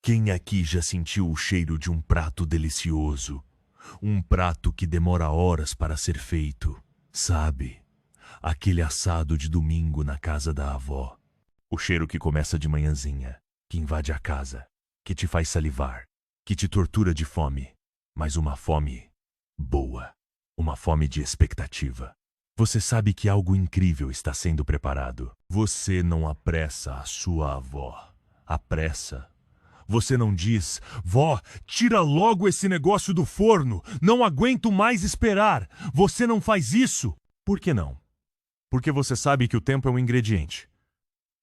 Quem aqui já sentiu o cheiro de um prato delicioso? Um prato que demora horas para ser feito, sabe? Aquele assado de domingo na casa da avó. O cheiro que começa de manhãzinha, que invade a casa, que te faz salivar, que te tortura de fome, mas uma fome boa, uma fome de expectativa. Você sabe que algo incrível está sendo preparado. Você não apressa a sua avó. Apressa. Você não diz: vó, tira logo esse negócio do forno, não aguento mais esperar. Você não faz isso. Por que não? Porque você sabe que o tempo é um ingrediente.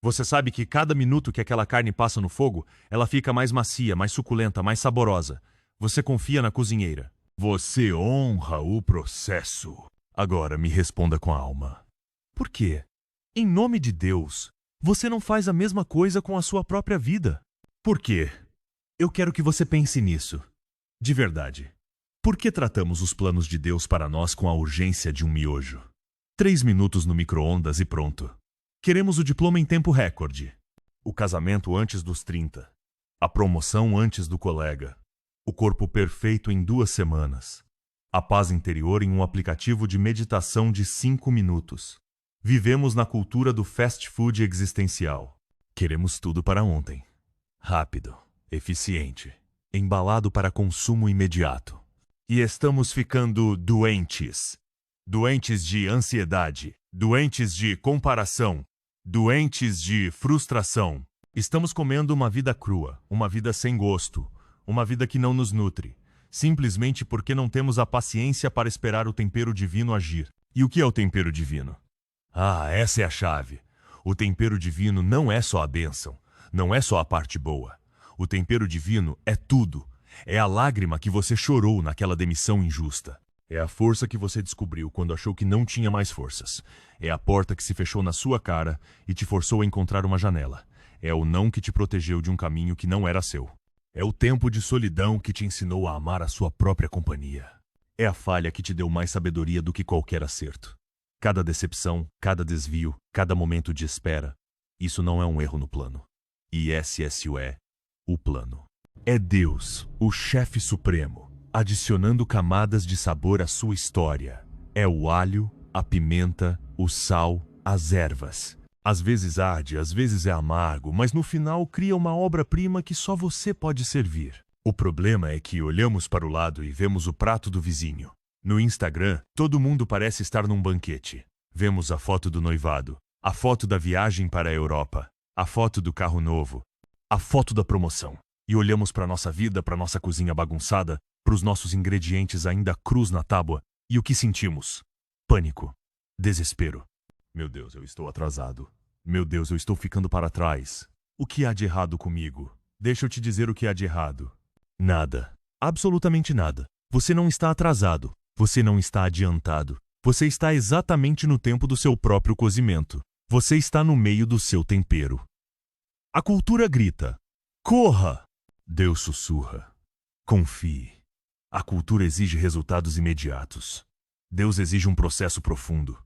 Você sabe que cada minuto que aquela carne passa no fogo, ela fica mais macia, mais suculenta, mais saborosa. Você confia na cozinheira. Você honra o processo. Agora me responda com a alma. Por quê? Em nome de Deus, você não faz a mesma coisa com a sua própria vida. Por quê? Eu quero que você pense nisso. De verdade. Por que tratamos os planos de Deus para nós com a urgência de um miojo? 3 minutos no micro-ondas e pronto. Queremos o diploma em tempo recorde. O casamento antes dos 30. A promoção antes do colega. O corpo perfeito em 2 semanas. A paz interior em um aplicativo de meditação de 5 minutos. Vivemos na cultura do fast food existencial. Queremos tudo para ontem. Rápido, eficiente, embalado para consumo imediato. E estamos ficando doentes. Doentes de ansiedade, doentes de comparação, doentes de frustração. Estamos comendo uma vida crua, uma vida sem gosto, uma vida que não nos nutre, simplesmente porque não temos a paciência para esperar o tempero divino agir. E o que é o tempero divino? Ah, essa é a chave. O tempero divino não é só a bênção, não é só a parte boa. O tempero divino é tudo. É a lágrima que você chorou naquela demissão injusta. É a força que você descobriu quando achou que não tinha mais forças. É a porta que se fechou na sua cara e te forçou a encontrar uma janela. É o não que te protegeu de um caminho que não era seu. É o tempo de solidão que te ensinou a amar a sua própria companhia. É a falha que te deu mais sabedoria do que qualquer acerto. Cada decepção, cada desvio, cada momento de espera, isso não é um erro no plano. ISSU é o plano. É Deus, o chefe supremo, adicionando camadas de sabor à sua história. É o alho, a pimenta, o sal, as ervas. Às vezes arde, às vezes é amargo, mas no final cria uma obra-prima que só você pode servir. O problema é que olhamos para o lado e vemos o prato do vizinho. No Instagram, todo mundo parece estar num banquete. Vemos a foto do noivado, a foto da viagem para a Europa, a foto do carro novo, a foto da promoção. E olhamos para nossa vida, para nossa cozinha bagunçada, para os nossos ingredientes ainda crus na tábua, e o que sentimos? Pânico. Desespero. Meu Deus, eu estou atrasado. Meu Deus, eu estou ficando para trás. O que há de errado comigo? Deixa eu te dizer o que há de errado. Nada. Absolutamente nada. Você não está atrasado. Você não está adiantado. Você está exatamente no tempo do seu próprio cozimento. Você está no meio do seu tempero. A cultura grita: corra! Deus sussurra: confie. A cultura exige resultados imediatos. Deus exige um processo profundo.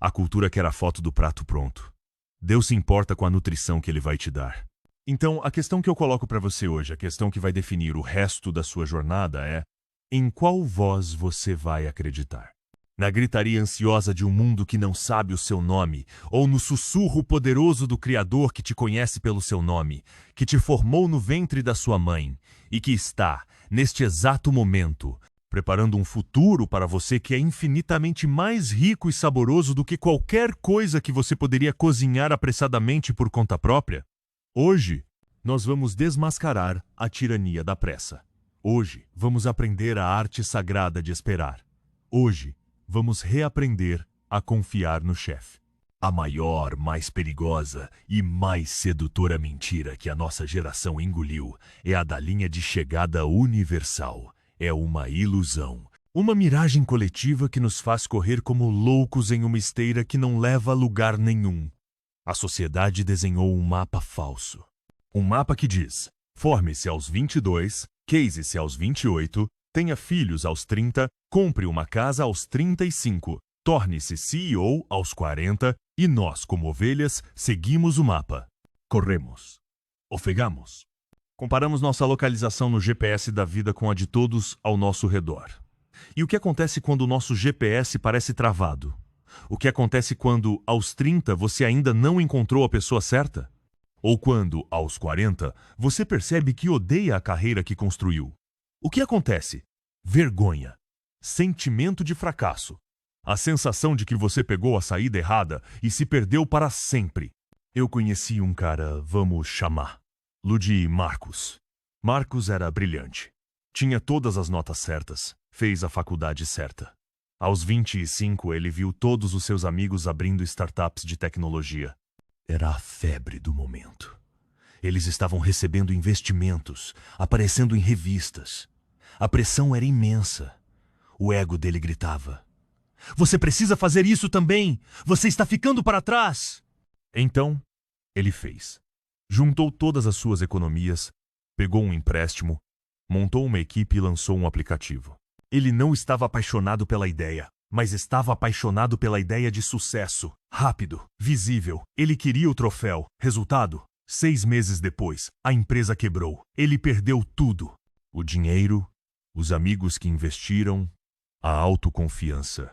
A cultura quer a foto do prato pronto. Deus se importa com a nutrição que Ele vai te dar. Então, a questão que eu coloco para você hoje, a questão que vai definir o resto da sua jornada é: em qual voz você vai acreditar? Na gritaria ansiosa de um mundo que não sabe o seu nome, ou no sussurro poderoso do Criador que te conhece pelo seu nome, que te formou no ventre da sua mãe e que está, neste exato momento, preparando um futuro para você que é infinitamente mais rico e saboroso do que qualquer coisa que você poderia cozinhar apressadamente por conta própria? Hoje, nós vamos desmascarar a tirania da pressa. Hoje, vamos aprender a arte sagrada de esperar. Hoje, vamos reaprender a confiar no chefe. A maior, mais perigosa e mais sedutora mentira que a nossa geração engoliu é a da linha de chegada universal. É uma ilusão. Uma miragem coletiva que nos faz correr como loucos em uma esteira que não leva a lugar nenhum. A sociedade desenhou um mapa falso. Um mapa que diz: forme-se aos 22, case-se aos 28, tenha filhos aos 30, compre uma casa aos 35, torne-se CEO aos 40 e nós, como ovelhas, seguimos o mapa. Corremos. Ofegamos. Comparamos nossa localização no GPS da vida com a de todos ao nosso redor. E o que acontece quando o nosso GPS parece travado? O que acontece quando, aos 30, você ainda não encontrou a pessoa certa? Ou quando, aos 40, você percebe que odeia a carreira que construiu? O que acontece? Vergonha. Sentimento de fracasso. A sensação de que você pegou a saída errada e se perdeu para sempre. Eu conheci um cara, vamos chamar, Ludi Marcos. Marcos era brilhante. Tinha todas as notas certas. Fez a faculdade certa. Aos 25, ele viu todos os seus amigos abrindo startups de tecnologia. Era a febre do momento. Eles estavam recebendo investimentos, aparecendo em revistas. A pressão era imensa. O ego dele gritava: "Você precisa fazer isso também! Você está ficando para trás!" Então, ele fez. Juntou todas as suas economias, pegou um empréstimo, montou uma equipe e lançou um aplicativo. Ele não estava apaixonado pela ideia, mas estava apaixonado pela ideia de sucesso. Rápido, visível, ele queria o troféu. Resultado? 6 meses depois, a empresa quebrou. Ele perdeu tudo. O dinheiro, os amigos que investiram, a autoconfiança.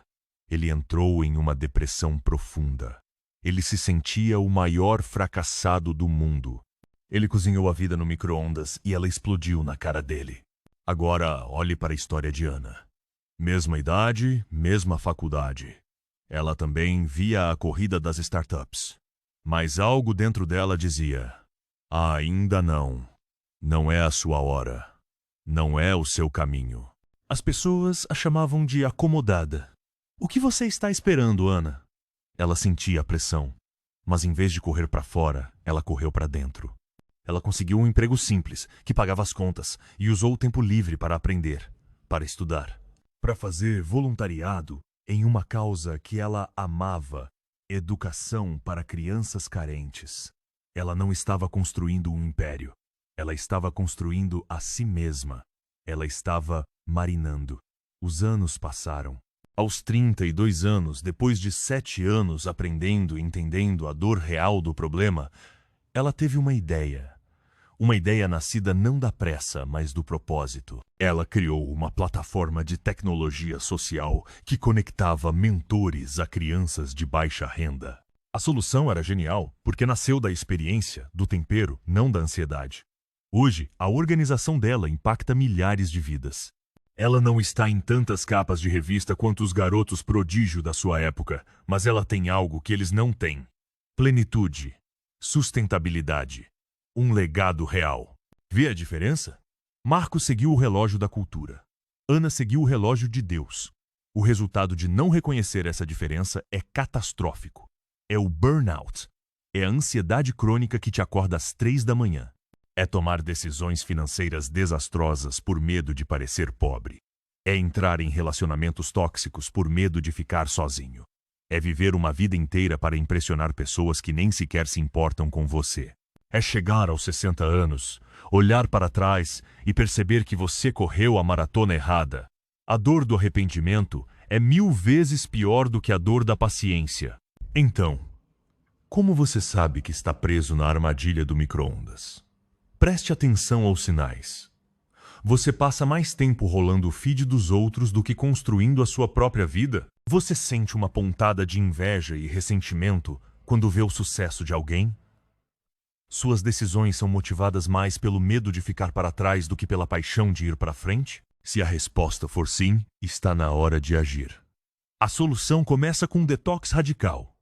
Ele entrou em uma depressão profunda. Ele se sentia o maior fracassado do mundo. Ele cozinhou a vida no micro-ondas e ela explodiu na cara dele. Agora, olhe para a história de Ana. Mesma idade, mesma faculdade. Ela também via a corrida das startups. Mas algo dentro dela dizia: ainda não. Não é a sua hora. Não é o seu caminho. As pessoas a chamavam de acomodada. O que você está esperando, Ana? Ela sentia a pressão. Mas em vez de correr para fora, ela correu para dentro. Ela conseguiu um emprego simples, que pagava as contas, e usou o tempo livre para aprender, para estudar, para fazer voluntariado em uma causa que ela amava: educação para crianças carentes. Ela não estava construindo um império. Ela estava construindo a si mesma. Ela estava marinando. Os anos passaram. Aos 32 anos, depois de 7 anos aprendendo e entendendo a dor real do problema, ela teve uma ideia. Uma ideia nascida não da pressa, mas do propósito. Ela criou uma plataforma de tecnologia social que conectava mentores a crianças de baixa renda. A solução era genial, porque nasceu da experiência, do tempero, não da ansiedade. Hoje, a organização dela impacta milhares de vidas. Ela não está em tantas capas de revista quanto os garotos prodígio da sua época, mas ela tem algo que eles não têm: plenitude, sustentabilidade, um legado real. Vê a diferença? Marcos seguiu o relógio da cultura. Ana seguiu o relógio de Deus. O resultado de não reconhecer essa diferença é catastrófico. É o burnout. É a ansiedade crônica que te acorda às 3 da manhã. É tomar decisões financeiras desastrosas por medo de parecer pobre. É entrar em relacionamentos tóxicos por medo de ficar sozinho. É viver uma vida inteira para impressionar pessoas que nem sequer se importam com você. É chegar aos 60 anos, olhar para trás e perceber que você correu a maratona errada. A dor do arrependimento é 1000 vezes pior do que a dor da paciência. Então, como você sabe que está preso na armadilha do micro-ondas? Preste atenção aos sinais. Você passa mais tempo rolando o feed dos outros do que construindo a sua própria vida? Você sente uma pontada de inveja e ressentimento quando vê o sucesso de alguém? Suas decisões são motivadas mais pelo medo de ficar para trás do que pela paixão de ir para frente? Se a resposta for sim, está na hora de agir. A solução começa com um detox radical.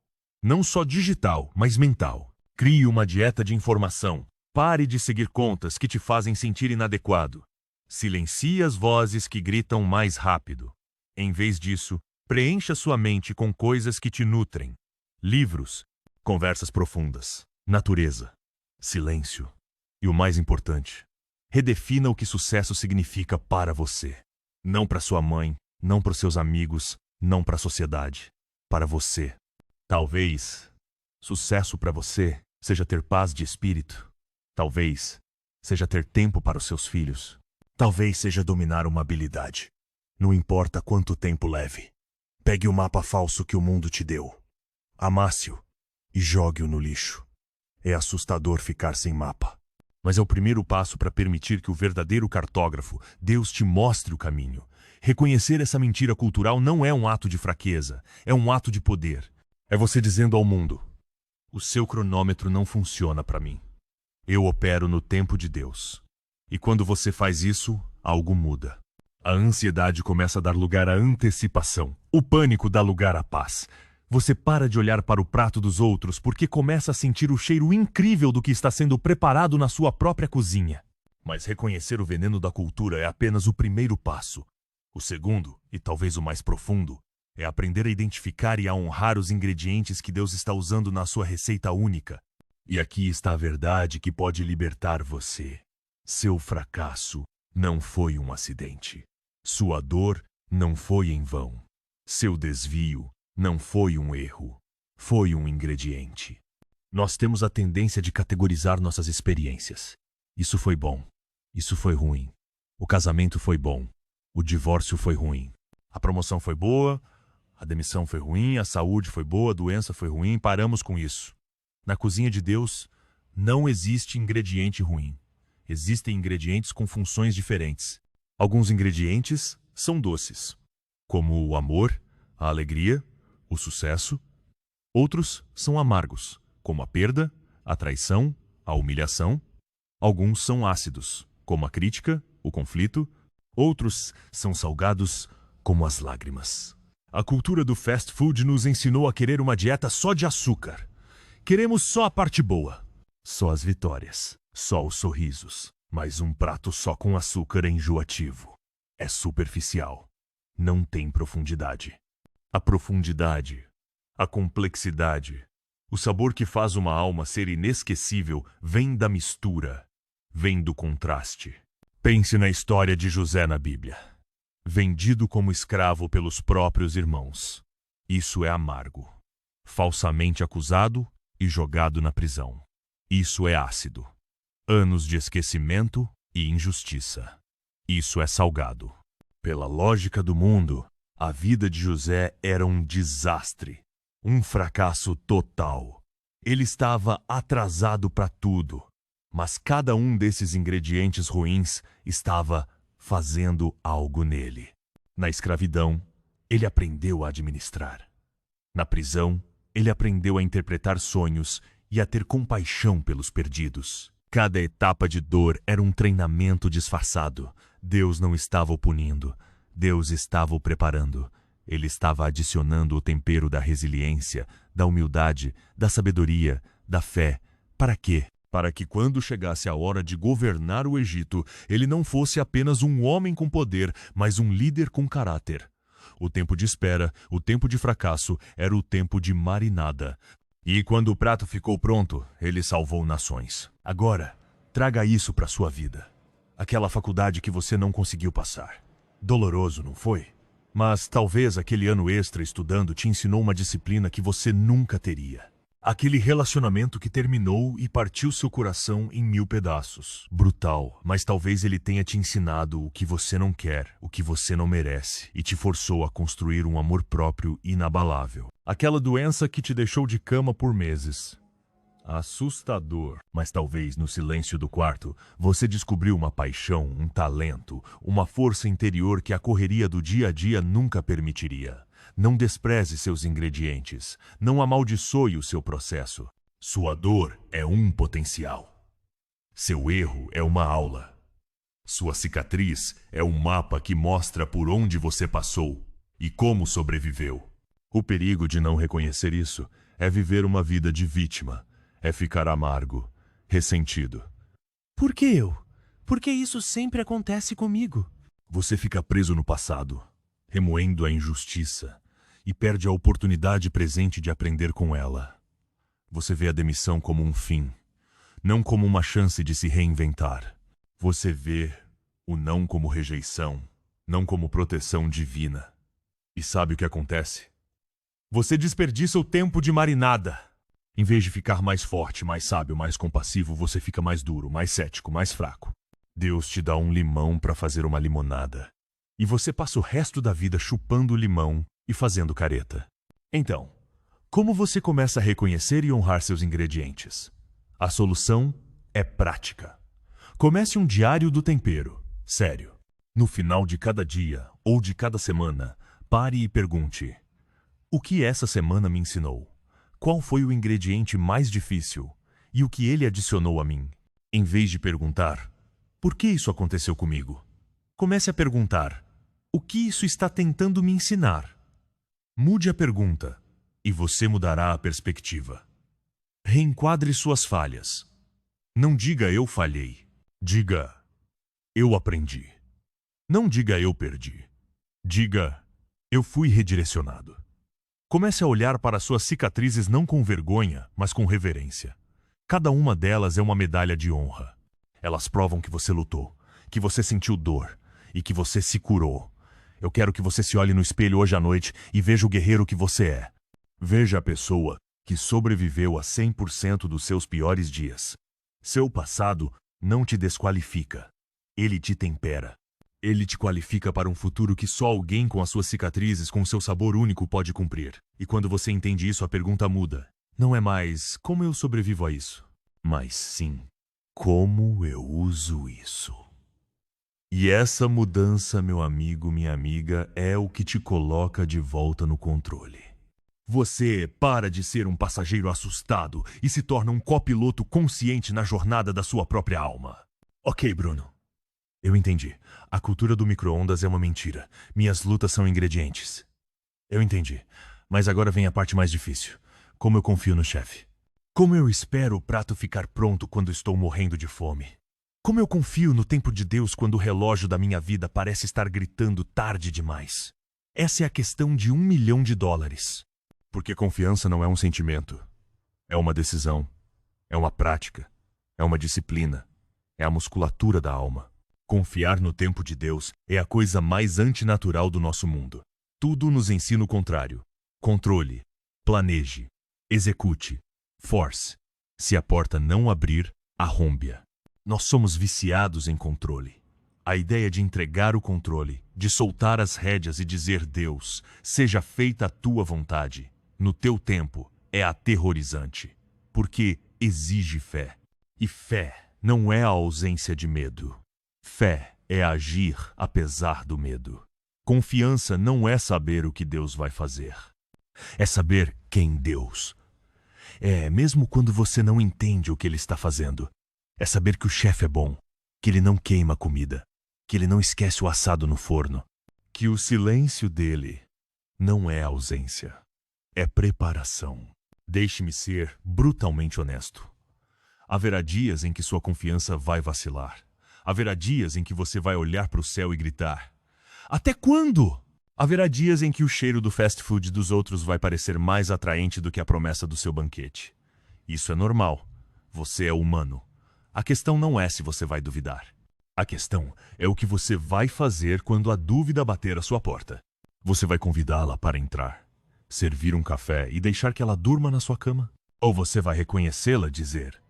Não só digital, mas mental. Crie uma dieta de informação. Pare de seguir contas que te fazem sentir inadequado. Silencie as vozes que gritam mais rápido. Em vez disso, preencha sua mente com coisas que te nutrem. Livros, conversas profundas, natureza, silêncio. E o mais importante, redefina o que sucesso significa para você. Não para sua mãe, não para seus amigos, não para a sociedade. Para você. Talvez sucesso para você seja ter paz de espírito. Talvez seja ter tempo para os seus filhos. Talvez seja dominar uma habilidade. Não importa quanto tempo leve. Pegue o mapa falso que o mundo te deu. Amasse-o e jogue-o no lixo. É assustador ficar sem mapa. Mas é o primeiro passo para permitir que o verdadeiro cartógrafo, Deus, te mostre o caminho. Reconhecer essa mentira cultural não é um ato de fraqueza, é um ato de poder. É você dizendo ao mundo: o seu cronômetro não funciona para mim. Eu opero no tempo de Deus. E quando você faz isso, algo muda. A ansiedade começa a dar lugar à antecipação. O pânico dá lugar à paz. Você para de olhar para o prato dos outros porque começa a sentir o cheiro incrível do que está sendo preparado na sua própria cozinha. Mas reconhecer o veneno da cultura é apenas o primeiro passo. O segundo, e talvez o mais profundo, é aprender a identificar e a honrar os ingredientes que Deus está usando na sua receita única. E aqui está a verdade que pode libertar você. Seu fracasso não foi um acidente. Sua dor não foi em vão. Seu desvio não foi um erro. Foi um ingrediente. Nós temos a tendência de categorizar nossas experiências. Isso foi bom. Isso foi ruim. O casamento foi bom. O divórcio foi ruim. A promoção foi boa. A demissão foi ruim. A saúde foi boa. A doença foi ruim. Paramos com isso. Na cozinha de Deus, não existe ingrediente ruim. Existem ingredientes com funções diferentes. Alguns ingredientes são doces, como o amor, a alegria, o sucesso. Outros são amargos, como a perda, a traição, a humilhação. Alguns são ácidos, como a crítica, o conflito. Outros são salgados, como as lágrimas. A cultura do fast food nos ensinou a querer uma dieta só de açúcar. Queremos só a parte boa, só as vitórias, só os sorrisos. Mas um prato só com açúcar é enjoativo. É superficial. Não tem profundidade. A profundidade, a complexidade, o sabor que faz uma alma ser inesquecível vem da mistura, vem do contraste. Pense na história de José na Bíblia. Vendido como escravo pelos próprios irmãos. Isso é amargo. Falsamente acusado e jogado na prisão. Isso é ácido. Anos de esquecimento e injustiça. Isso é salgado. Pela lógica do mundo, a vida de José era um desastre. Um fracasso total. Ele estava atrasado para tudo. Mas cada um desses ingredientes ruins estava fazendo algo nele. Na escravidão, ele aprendeu a administrar. Na prisão, ele aprendeu a interpretar sonhos e a ter compaixão pelos perdidos. Cada etapa de dor era um treinamento disfarçado. Deus não estava o punindo. Deus estava o preparando. Ele estava adicionando o tempero da resiliência, da humildade, da sabedoria, da fé. Para quê? Para que quando chegasse a hora de governar o Egito, ele não fosse apenas um homem com poder, mas um líder com caráter. O tempo de espera, o tempo de fracasso, era o tempo de marinada. E quando o prato ficou pronto, ele salvou nações. Agora, traga isso para sua vida. Aquela faculdade que você não conseguiu passar. Doloroso, não foi? Mas talvez aquele ano extra estudando te ensinou uma disciplina que você nunca teria. Aquele relacionamento que terminou e partiu seu coração em 1000 pedaços. Brutal, mas talvez ele tenha te ensinado o que você não quer, o que você não merece, e te forçou a construir um amor próprio inabalável. Aquela doença que te deixou de cama por meses. Assustador. Mas talvez no silêncio do quarto, você descobriu uma paixão, um talento, uma força interior que a correria do dia a dia nunca permitiria. Não despreze seus ingredientes. Não amaldiçoe o seu processo. Sua dor é um potencial. Seu erro é uma aula. Sua cicatriz é um mapa que mostra por onde você passou e como sobreviveu. O perigo de não reconhecer isso é viver uma vida de vítima. É ficar amargo, ressentido. Por que eu? Por que isso sempre acontece comigo? Você fica preso no passado, remoendo a injustiça, e perde a oportunidade presente de aprender com ela. Você vê a demissão como um fim, não como uma chance de se reinventar. Você vê o não como rejeição, não como proteção divina. E sabe o que acontece? Você desperdiça o tempo de marinada. Em vez de ficar mais forte, mais sábio, mais compassivo, você fica mais duro, mais cético, mais fraco. Deus te dá um limão para fazer uma limonada. E você passa o resto da vida chupando o limão e fazendo careta. Então, como você começa a reconhecer e honrar seus ingredientes? A solução é prática. Comece um diário do tempero. Sério. No final de cada dia ou de cada semana, pare e pergunte: o que essa semana me ensinou? Qual foi o ingrediente mais difícil? E o que ele adicionou a mim? Em vez de perguntar: por que isso aconteceu comigo? Comece a perguntar: o que isso está tentando me ensinar? Mude a pergunta e você mudará a perspectiva. Reenquadre suas falhas. Não diga eu falhei. Diga eu aprendi. Não diga eu perdi. Diga eu fui redirecionado. Comece a olhar para suas cicatrizes não com vergonha, mas com reverência. Cada uma delas é uma medalha de honra. Elas provam que você lutou, que você sentiu dor e que você se curou. Eu quero que você se olhe no espelho hoje à noite e veja o guerreiro que você é. Veja a pessoa que sobreviveu a 100% dos seus piores dias. Seu passado não te desqualifica. Ele te tempera. Ele te qualifica para um futuro que só alguém com as suas cicatrizes, com seu sabor único, pode cumprir. E quando você entende isso, a pergunta muda. Não é mais como eu sobrevivo a isso, mas sim como eu uso isso. E essa mudança, meu amigo, minha amiga, é o que te coloca de volta no controle. Você para de ser um passageiro assustado e se torna um copiloto consciente na jornada da sua própria alma. Ok, Bruno. Eu entendi. A cultura do micro-ondas é uma mentira. Minhas lutas são ingredientes. Eu entendi. Mas agora vem a parte mais difícil. Como eu confio no chefe. Como eu espero o prato ficar pronto quando estou morrendo de fome. Como eu confio no tempo de Deus quando o relógio da minha vida parece estar gritando tarde demais. Essa é a questão de $1 milhão. Porque confiança não é um sentimento. É uma decisão. É uma prática. É uma disciplina. É a musculatura da alma. Confiar no tempo de Deus é a coisa mais antinatural do nosso mundo. Tudo nos ensina o contrário. Controle. Planeje. Execute. Force. Se a porta não abrir, arrombe-a. Nós somos viciados em controle. A ideia de entregar o controle, de soltar as rédeas e dizer: Deus, seja feita a tua vontade, no teu tempo, é aterrorizante. Porque exige fé. E fé não é a ausência de medo. Fé é agir apesar do medo. Confiança não é saber o que Deus vai fazer. É saber quem Deus é, mesmo quando você não entende o que Ele está fazendo. É saber que o chefe é bom, que ele não queima a comida, que ele não esquece o assado no forno, que o silêncio dele não é ausência, é preparação. Deixe-me ser brutalmente honesto. Haverá dias em que sua confiança vai vacilar. Haverá dias em que você vai olhar para o céu e gritar: até quando? Haverá dias em que o cheiro do fast food dos outros vai parecer mais atraente do que a promessa do seu banquete. Isso é normal. Você é humano. A questão não é se você vai duvidar. A questão é o que você vai fazer quando a dúvida bater à sua porta. Você vai convidá-la para entrar, servir um café e deixar que ela durma na sua cama? Ou você vai reconhecê-la e dizer: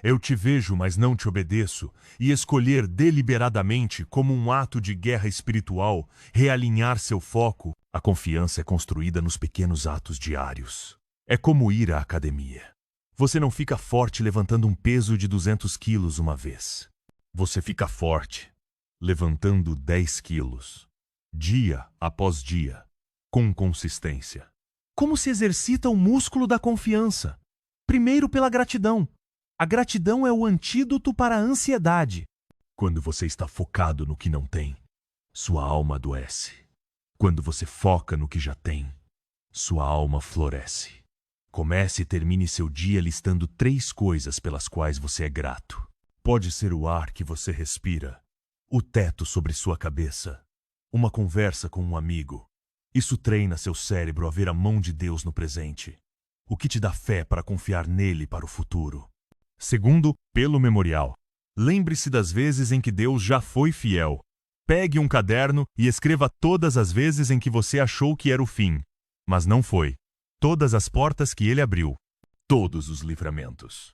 eu te vejo, mas não te obedeço, e escolher deliberadamente, como um ato de guerra espiritual, realinhar seu foco? A confiança é construída nos pequenos atos diários. É como ir à academia. Você não fica forte levantando um peso de 200 quilos uma vez. Você fica forte levantando 10 quilos, dia após dia, com consistência. Como se exercita o músculo da confiança? Primeiro pela gratidão. A gratidão é o antídoto para a ansiedade. Quando você está focado no que não tem, sua alma adoece. Quando você foca no que já tem, sua alma floresce. Comece e termine seu dia listando 3 coisas pelas quais você é grato. Pode ser o ar que você respira, o teto sobre sua cabeça, uma conversa com um amigo. Isso treina seu cérebro a ver a mão de Deus no presente, o que te dá fé para confiar nele para o futuro. Segundo, pelo memorial. Lembre-se das vezes em que Deus já foi fiel. Pegue um caderno e escreva todas as vezes em que você achou que era o fim, mas não foi. Todas as portas que ele abriu, todos os livramentos,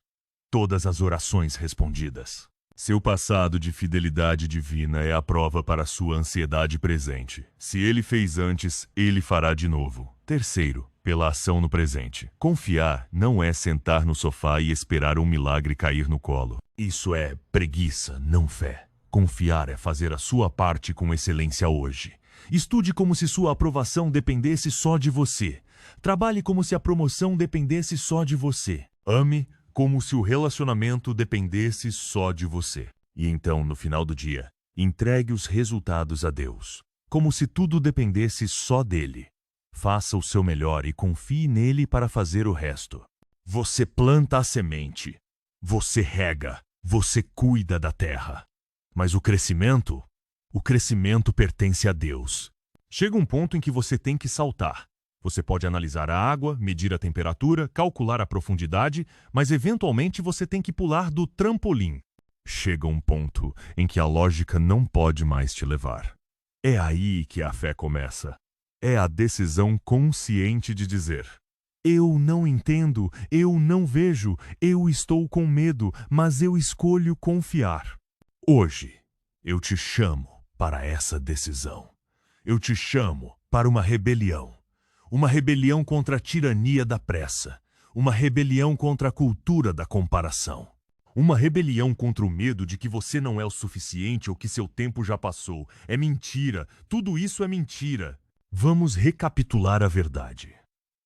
todas as orações respondidas. Seu passado de fidelidade divina é a prova para a sua ansiedade presente. Se ele fez antes, ele fará de novo. Terceiro, pela ação no presente. Confiar não é sentar no sofá e esperar um milagre cair no colo. Isso é preguiça, não fé. Confiar é fazer a sua parte com excelência hoje. Estude como se sua aprovação dependesse só de você. Trabalhe como se a promoção dependesse só de você. Ame como se o relacionamento dependesse só de você. E então, no final do dia, entregue os resultados a Deus, como se tudo dependesse só dele. Faça o seu melhor e confie nele para fazer o resto. Você planta a semente, você rega, você cuida da terra. Mas o crescimento pertence a Deus. Chega um ponto em que você tem que saltar. Você pode analisar a água, medir a temperatura, calcular a profundidade, mas eventualmente você tem que pular do trampolim. Chega um ponto em que a lógica não pode mais te levar. É aí que a fé começa. É a decisão consciente de dizer: eu não entendo, eu não vejo, eu estou com medo, mas eu escolho confiar. Hoje, eu te chamo para essa decisão. Eu te chamo para uma rebelião. Uma rebelião contra a tirania da pressa. Uma rebelião contra a cultura da comparação. Uma rebelião contra o medo de que você não é o suficiente ou que seu tempo já passou. É mentira. Tudo isso é mentira. Vamos recapitular a verdade.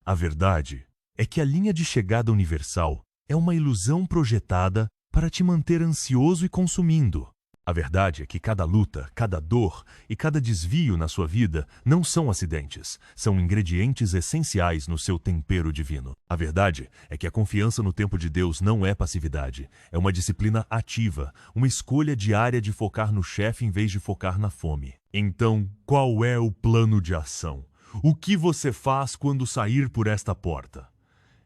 A verdade é que a linha de chegada universal é uma ilusão projetada para te manter ansioso e consumindo. A verdade é que cada luta, cada dor e cada desvio na sua vida não são acidentes, são ingredientes essenciais no seu tempero divino. A verdade é que a confiança no tempo de Deus não é passividade, é uma disciplina ativa, uma escolha diária de focar no chefe em vez de focar na fome. Então, qual é o plano de ação? O que você faz quando sair por esta porta?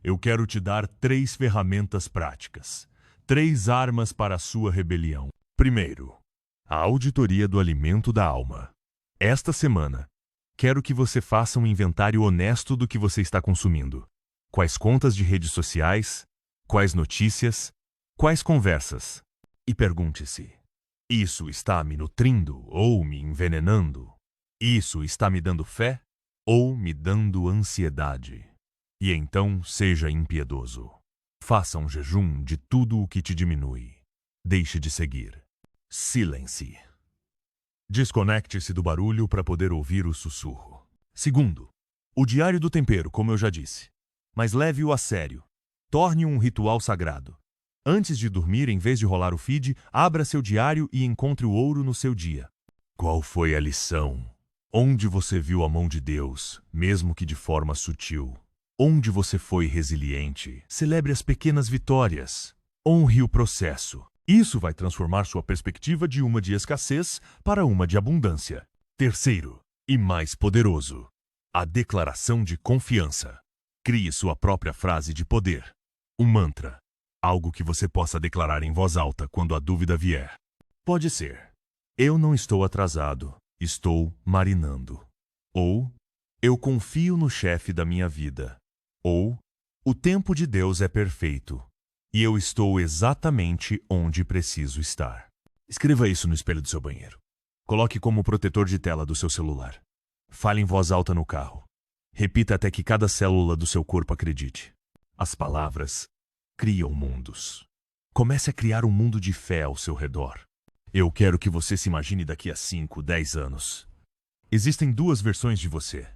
Eu quero te dar 3 ferramentas práticas, 3 armas para a sua rebelião. Primeiro, a auditoria do alimento da alma. Esta semana, quero que você faça um inventário honesto do que você está consumindo. Quais contas de redes sociais, quais notícias, quais conversas. E pergunte-se: isso está me nutrindo ou me envenenando? Isso está me dando fé ou me dando ansiedade? E então seja impiedoso. Faça um jejum de tudo o que te diminui. Deixe de seguir. Silence. Desconecte-se do barulho para poder ouvir o sussurro. Segundo, o diário do tempero, como eu já disse. Mas leve-o a sério. Torne-o um ritual sagrado. Antes de dormir, em vez de rolar o feed, abra seu diário e encontre o ouro no seu dia. Qual foi a lição? Onde você viu a mão de Deus, mesmo que de forma sutil? Onde você foi resiliente? Celebre as pequenas vitórias. Honre o processo. Isso vai transformar sua perspectiva de uma de escassez para uma de abundância. Terceiro, e mais poderoso, a declaração de confiança. Crie sua própria frase de poder. Um mantra. Algo que você possa declarar em voz alta quando a dúvida vier. Pode ser: eu não estou atrasado, estou marinando. Ou: eu confio no chefe da minha vida. Ou: o tempo de Deus é perfeito. E eu estou exatamente onde preciso estar. Escreva isso no espelho do seu banheiro. Coloque como protetor de tela do seu celular. Fale em voz alta no carro. Repita até que cada célula do seu corpo acredite. As palavras criam mundos. Comece a criar um mundo de fé ao seu redor. Eu quero que você se imagine daqui a 5, 10 anos. Existem 2 versões de você.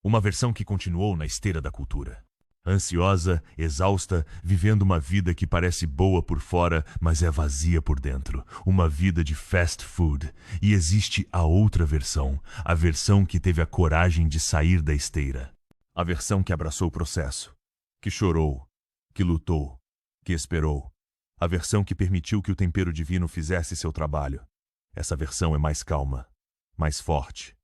Uma versão que continuou na esteira da cultura. Ansiosa, exausta, vivendo uma vida que parece boa por fora, mas é vazia por dentro. Uma vida de fast food. E existe a outra versão, a versão que teve a coragem de sair da esteira. A versão que abraçou o processo, que chorou, que lutou, que esperou. A versão que permitiu que o tempero divino fizesse seu trabalho. Essa versão é mais calma, mais forte,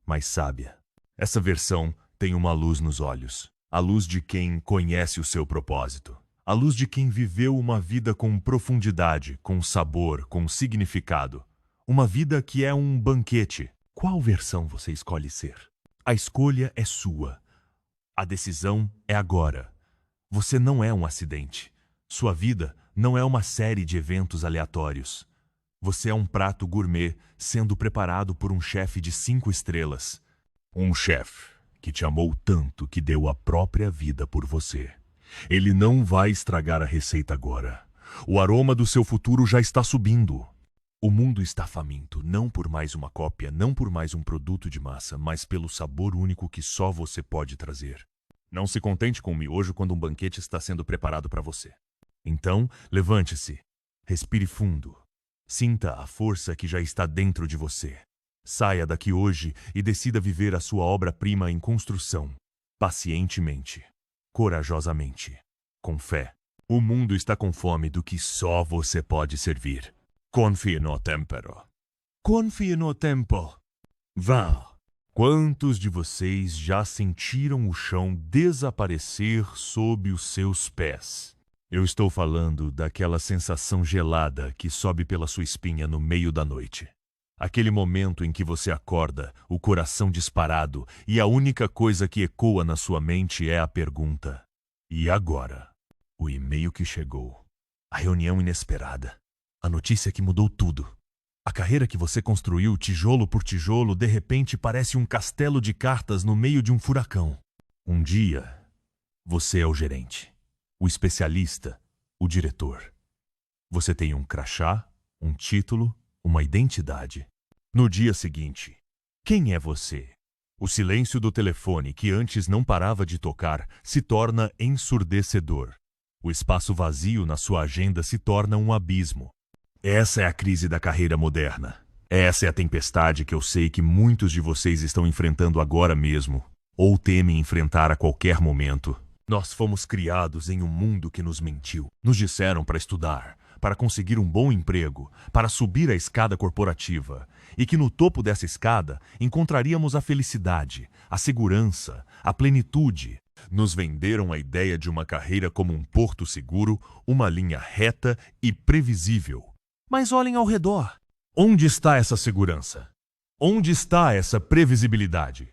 mais sábia. Essa versão tem uma luz nos olhos. A luz de quem conhece o seu propósito. A luz de quem viveu uma vida com profundidade, com sabor, com significado. Uma vida que é um banquete. Qual versão você escolhe ser? A escolha é sua. A decisão é agora. Você não é um acidente. Sua vida não é uma série de eventos aleatórios. Você é um prato gourmet sendo preparado por um chefe de 5 estrelas. Um chefe que te amou tanto que deu a própria vida por você. Ele não vai estragar a receita agora. O aroma do seu futuro já está subindo. O mundo está faminto, não por mais uma cópia, não por mais um produto de massa, mas pelo sabor único que só você pode trazer. Não se contente com o miojo quando um banquete está sendo preparado para você. Então, levante-se, respire fundo, sinta a força que já está dentro de você. Saia daqui hoje e decida viver a sua obra-prima em construção, pacientemente, corajosamente, com fé. O mundo está com fome do que só você pode servir. Confie no tempero. Confie no tempo. Vá. Quantos de vocês já sentiram o chão desaparecer sob os seus pés? Eu estou falando daquela sensação gelada que sobe pela sua espinha no meio da noite. Aquele momento em que você acorda, o coração disparado, e a única coisa que ecoa na sua mente é a pergunta: e agora? O e-mail que chegou, a reunião inesperada, a notícia que mudou tudo. A carreira que você construiu tijolo por tijolo de repente parece um castelo de cartas no meio de um furacão. Um dia, você é o gerente, o especialista, o diretor. Você tem um crachá, um título, uma identidade. No dia seguinte, quem é você? O silêncio do telefone, que antes não parava de tocar, se torna ensurdecedor. O espaço vazio na sua agenda se torna um abismo. Essa é a crise da carreira moderna. Essa é a tempestade que eu sei que muitos de vocês estão enfrentando agora mesmo, ou temem enfrentar a qualquer momento. Nós fomos criados em um mundo que nos mentiu. Nos disseram para estudar, para conseguir um bom emprego, para subir a escada corporativa, e que no topo dessa escada encontraríamos a felicidade, a segurança, a plenitude. Nos venderam a ideia de uma carreira como um porto seguro, uma linha reta e previsível. Mas olhem ao redor. Onde está essa segurança? Onde está essa previsibilidade?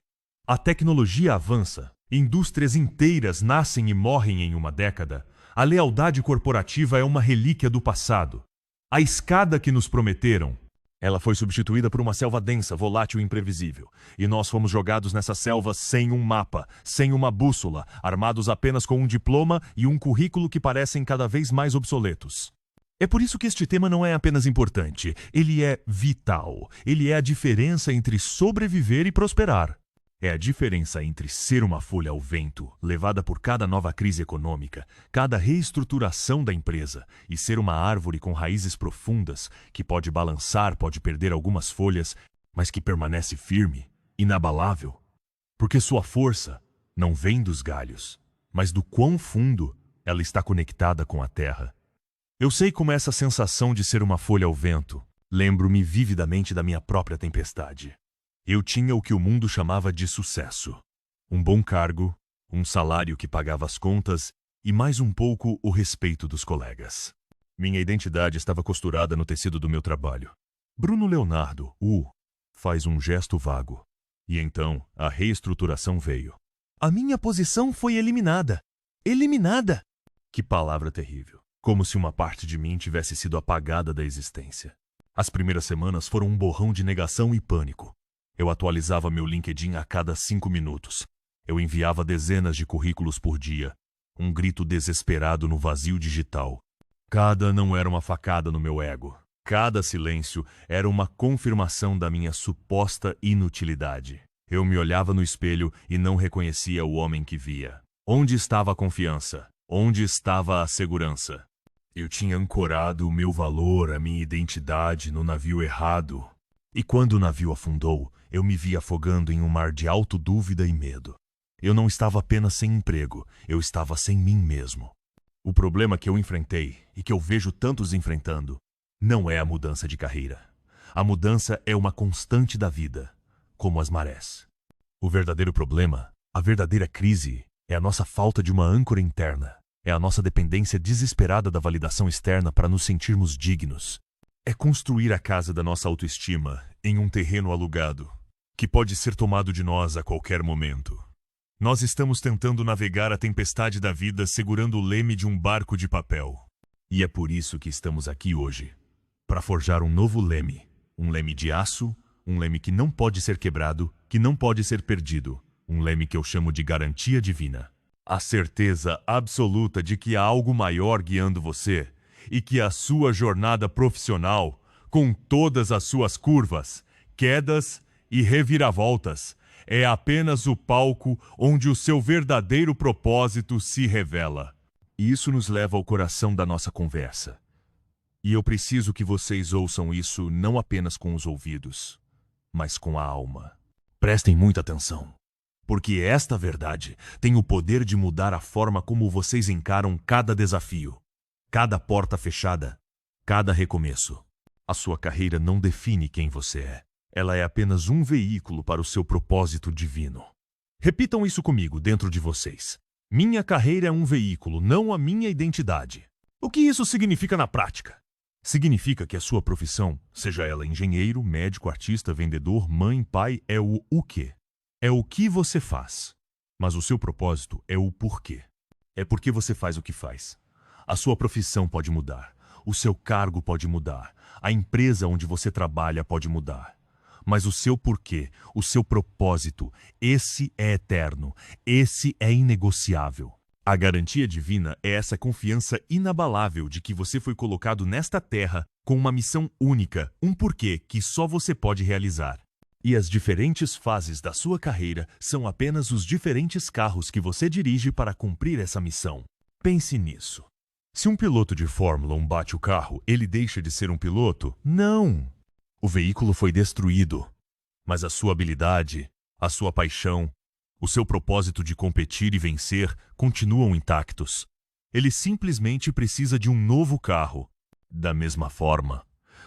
A tecnologia avança, indústrias inteiras nascem e morrem em uma década. A lealdade corporativa é uma relíquia do passado. A escada que nos prometeram, ela foi substituída por uma selva densa, volátil e imprevisível. E nós fomos jogados nessa selva sem um mapa, sem uma bússola, armados apenas com um diploma e um currículo que parecem cada vez mais obsoletos. É por isso que este tema não é apenas importante, ele é vital. Ele é a diferença entre sobreviver e prosperar. É a diferença entre ser uma folha ao vento, levada por cada nova crise econômica, cada reestruturação da empresa, e ser uma árvore com raízes profundas, que pode balançar, pode perder algumas folhas, mas que permanece firme, inabalável. Porque sua força não vem dos galhos, mas do quão fundo ela está conectada com a terra. Eu sei como é essa sensação de ser uma folha ao vento. Lembro-me vividamente da minha própria tempestade. Eu tinha o que o mundo chamava de sucesso. Um bom cargo, um salário que pagava as contas e mais um pouco o respeito dos colegas. Minha identidade estava costurada no tecido do meu trabalho. Bruno Leonardo, faz um gesto vago. E então a reestruturação veio. A minha posição foi eliminada. Eliminada! Que palavra terrível. Como se uma parte de mim tivesse sido apagada da existência. As primeiras semanas foram um borrão de negação e pânico. Eu atualizava meu LinkedIn a cada 5 minutos. Eu enviava dezenas de currículos por dia. Um grito desesperado no vazio digital. Cada não era uma facada no meu ego. Cada silêncio era uma confirmação da minha suposta inutilidade. Eu me olhava no espelho e não reconhecia o homem que via. Onde estava a confiança? Onde estava a segurança? Eu tinha ancorado o meu valor, a minha identidade no navio errado. E quando o navio afundou, eu me vi afogando em um mar de autodúvida e medo. Eu não estava apenas sem emprego, eu estava sem mim mesmo. O problema que eu enfrentei, e que eu vejo tantos enfrentando, não é a mudança de carreira. A mudança é uma constante da vida, como as marés. O verdadeiro problema, a verdadeira crise, é a nossa falta de uma âncora interna. É a nossa dependência desesperada da validação externa para nos sentirmos dignos. É construir a casa da nossa autoestima em um terreno alugado, que pode ser tomado de nós a qualquer momento. Nós estamos tentando navegar a tempestade da vida segurando o leme de um barco de papel. E é por isso que estamos aqui hoje, para forjar um novo leme. Um leme de aço, um leme que não pode ser quebrado, que não pode ser perdido. Um leme que eu chamo de garantia divina. A certeza absoluta de que há algo maior guiando você e que a sua jornada profissional, com todas as suas curvas, quedas e reviravoltas, é apenas o palco onde o seu verdadeiro propósito se revela. E isso nos leva ao coração da nossa conversa. E eu preciso que vocês ouçam isso não apenas com os ouvidos, mas com a alma. Prestem muita atenção, porque esta verdade tem o poder de mudar a forma como vocês encaram cada desafio, cada porta fechada, cada recomeço. A sua carreira não define quem você é. Ela é apenas um veículo para o seu propósito divino. Repitam isso comigo dentro de vocês. Minha carreira é um veículo, não a minha identidade. O que isso significa na prática? Significa que a sua profissão, seja ela engenheiro, médico, artista, vendedor, mãe, pai, é o quê? É o que você faz. Mas o seu propósito é o porquê. É porque você faz o que faz. A sua profissão pode mudar. O seu cargo pode mudar. A empresa onde você trabalha pode mudar. Mas o seu porquê, o seu propósito, esse é eterno, esse é inegociável. A garantia divina é essa confiança inabalável de que você foi colocado nesta terra com uma missão única, um porquê que só você pode realizar. E as diferentes fases da sua carreira são apenas os diferentes carros que você dirige para cumprir essa missão. Pense nisso. Se um piloto de Fórmula 1 bate o carro, ele deixa de ser um piloto? Não! O veículo foi destruído, mas a sua habilidade, a sua paixão, o seu propósito de competir e vencer continuam intactos. Ele simplesmente precisa de um novo carro. Da mesma forma,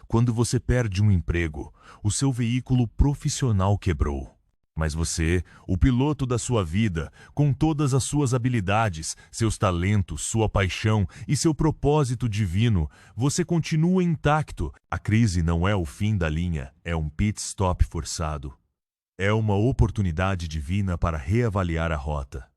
quando você perde um emprego, o seu veículo profissional quebrou. Mas você, o piloto da sua vida, com todas as suas habilidades, seus talentos, sua paixão e seu propósito divino, você continua intacto. A crise não é o fim da linha, é um pit stop forçado. É uma oportunidade divina para reavaliar a rota,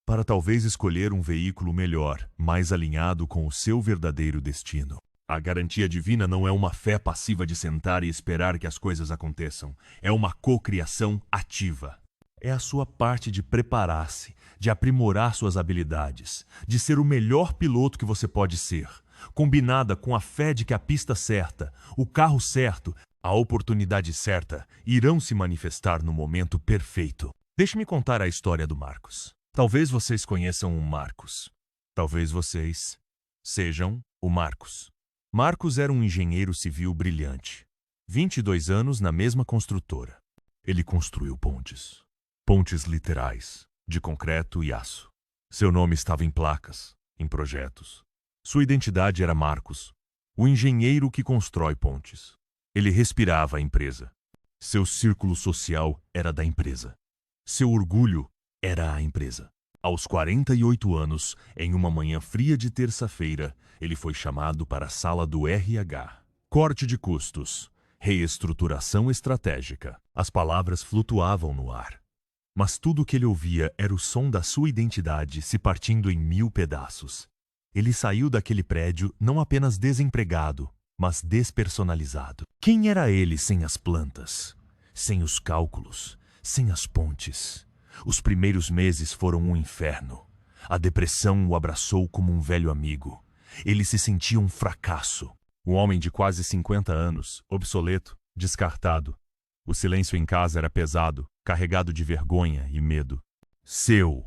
para talvez escolher um veículo melhor, mais alinhado com o seu verdadeiro destino. A garantia divina não é uma fé passiva de sentar e esperar que as coisas aconteçam. É uma cocriação ativa. É a sua parte de preparar-se, de aprimorar suas habilidades, de ser o melhor piloto que você pode ser, combinada com a fé de que a pista certa, o carro certo, a oportunidade certa irão se manifestar no momento perfeito. Deixe-me contar a história do Marcos. Talvez vocês conheçam o Marcos. Talvez vocês sejam o Marcos. Marcos era um engenheiro civil brilhante. 22 anos na mesma construtora. Ele construiu pontes. Pontes literais, de concreto e aço. Seu nome estava em placas, em projetos. Sua identidade era Marcos, o engenheiro que constrói pontes. Ele respirava a empresa. Seu círculo social era da empresa. Seu orgulho era a empresa. Aos 48 anos, em uma manhã fria de terça-feira, ele foi chamado para a sala do RH. Corte de custos, reestruturação estratégica. As palavras flutuavam no ar. Mas tudo o que ele ouvia era o som da sua identidade se partindo em 1000 pedaços. Ele saiu daquele prédio não apenas desempregado, mas despersonalizado. Quem era ele sem as plantas, sem os cálculos, sem as pontes? Os primeiros meses foram um inferno. A depressão o abraçou como um velho amigo. Ele se sentia um fracasso. Um homem de quase 50 anos, obsoleto, descartado. O silêncio em casa era pesado, carregado de vergonha e medo.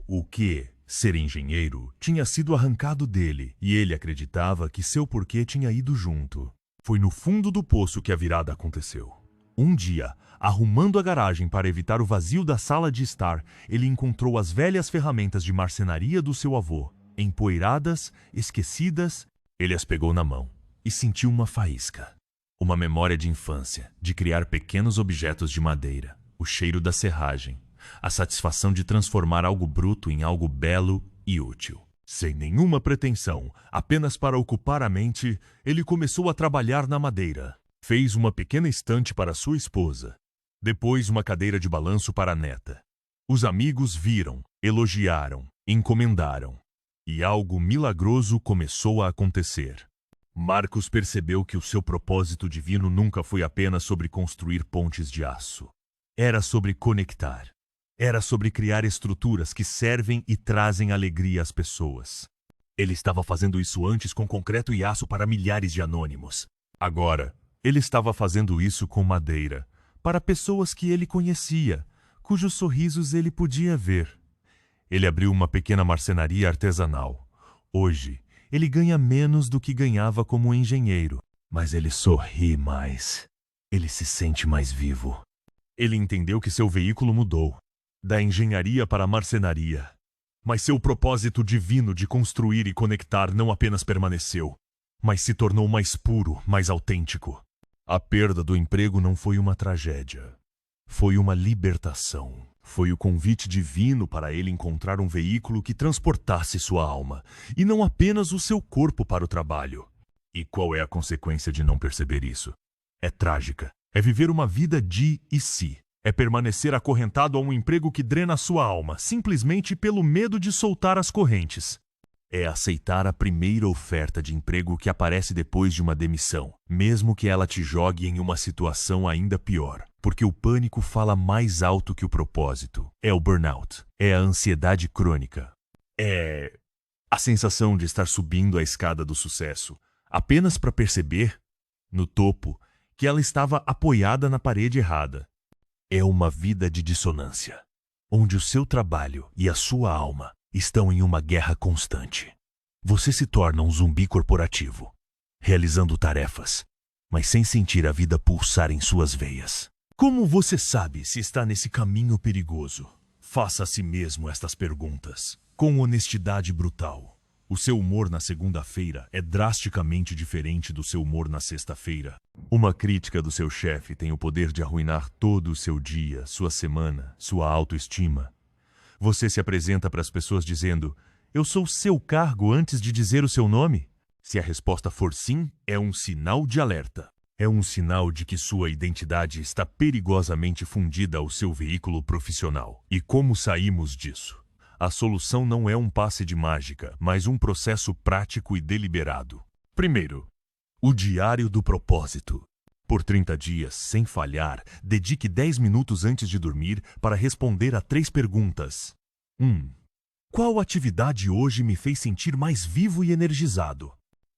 O quê? Ser engenheiro tinha sido arrancado dele e ele acreditava que seu porquê tinha ido junto. Foi no fundo do poço que a virada aconteceu. Um dia, arrumando a garagem para evitar o vazio da sala de estar, ele encontrou as velhas ferramentas de marcenaria do seu avô, empoeiradas, esquecidas. Ele as pegou na mão e sentiu uma faísca. Uma memória de infância, de criar pequenos objetos de madeira, o cheiro da serragem, a satisfação de transformar algo bruto em algo belo e útil. Sem nenhuma pretensão, apenas para ocupar a mente, ele começou a trabalhar na madeira. Fez uma pequena estante para sua esposa. Depois uma cadeira de balanço para a neta. Os amigos viram, elogiaram, encomendaram. E algo milagroso começou a acontecer. Marcos percebeu que o seu propósito divino nunca foi apenas sobre construir pontes de aço. Era sobre conectar. Era sobre criar estruturas que servem e trazem alegria às pessoas. Ele estava fazendo isso antes com concreto e aço para milhares de anônimos. Agora, ele estava fazendo isso com madeira, para pessoas que ele conhecia, cujos sorrisos ele podia ver. Ele abriu uma pequena marcenaria artesanal. Hoje, ele ganha menos do que ganhava como engenheiro, mas ele sorri mais. Ele se sente mais vivo. Ele entendeu que seu veículo mudou, da engenharia para a marcenaria. Mas seu propósito divino de construir e conectar não apenas permaneceu, mas se tornou mais puro, mais autêntico. A perda do emprego não foi uma tragédia. Foi uma libertação. Foi o convite divino para ele encontrar um veículo que transportasse sua alma, e não apenas o seu corpo para o trabalho. E qual é a consequência de não perceber isso? É trágica. É viver uma vida de e si. É permanecer acorrentado a um emprego que drena sua alma, simplesmente pelo medo de soltar as correntes. É aceitar a primeira oferta de emprego que aparece depois de uma demissão, mesmo que ela te jogue em uma situação ainda pior. Porque o pânico fala mais alto que o propósito. É o burnout. É a ansiedade crônica. É a sensação de estar subindo a escada do sucesso, apenas para perceber, no topo, que ela estava apoiada na parede errada. É uma vida de dissonância, onde o seu trabalho e a sua alma estão em uma guerra constante. Você se torna um zumbi corporativo, realizando tarefas, mas sem sentir a vida pulsar em suas veias. Como você sabe se está nesse caminho perigoso? Faça a si mesmo estas perguntas, com honestidade brutal. O seu humor na segunda-feira é drasticamente diferente do seu humor na sexta-feira. Uma crítica do seu chefe tem o poder de arruinar todo o seu dia, sua semana, sua autoestima. Você se apresenta para as pessoas dizendo: "Eu sou seu cargo", antes de dizer o seu nome? Se a resposta for sim, é um sinal de alerta. É um sinal de que sua identidade está perigosamente fundida ao seu veículo profissional. E como saímos disso? A solução não é um passe de mágica, mas um processo prático e deliberado. Primeiro, o diário do propósito. Por 30 dias, sem falhar, dedique 10 minutos antes de dormir para responder a 3 perguntas. 1. Qual atividade hoje me fez sentir mais vivo e energizado?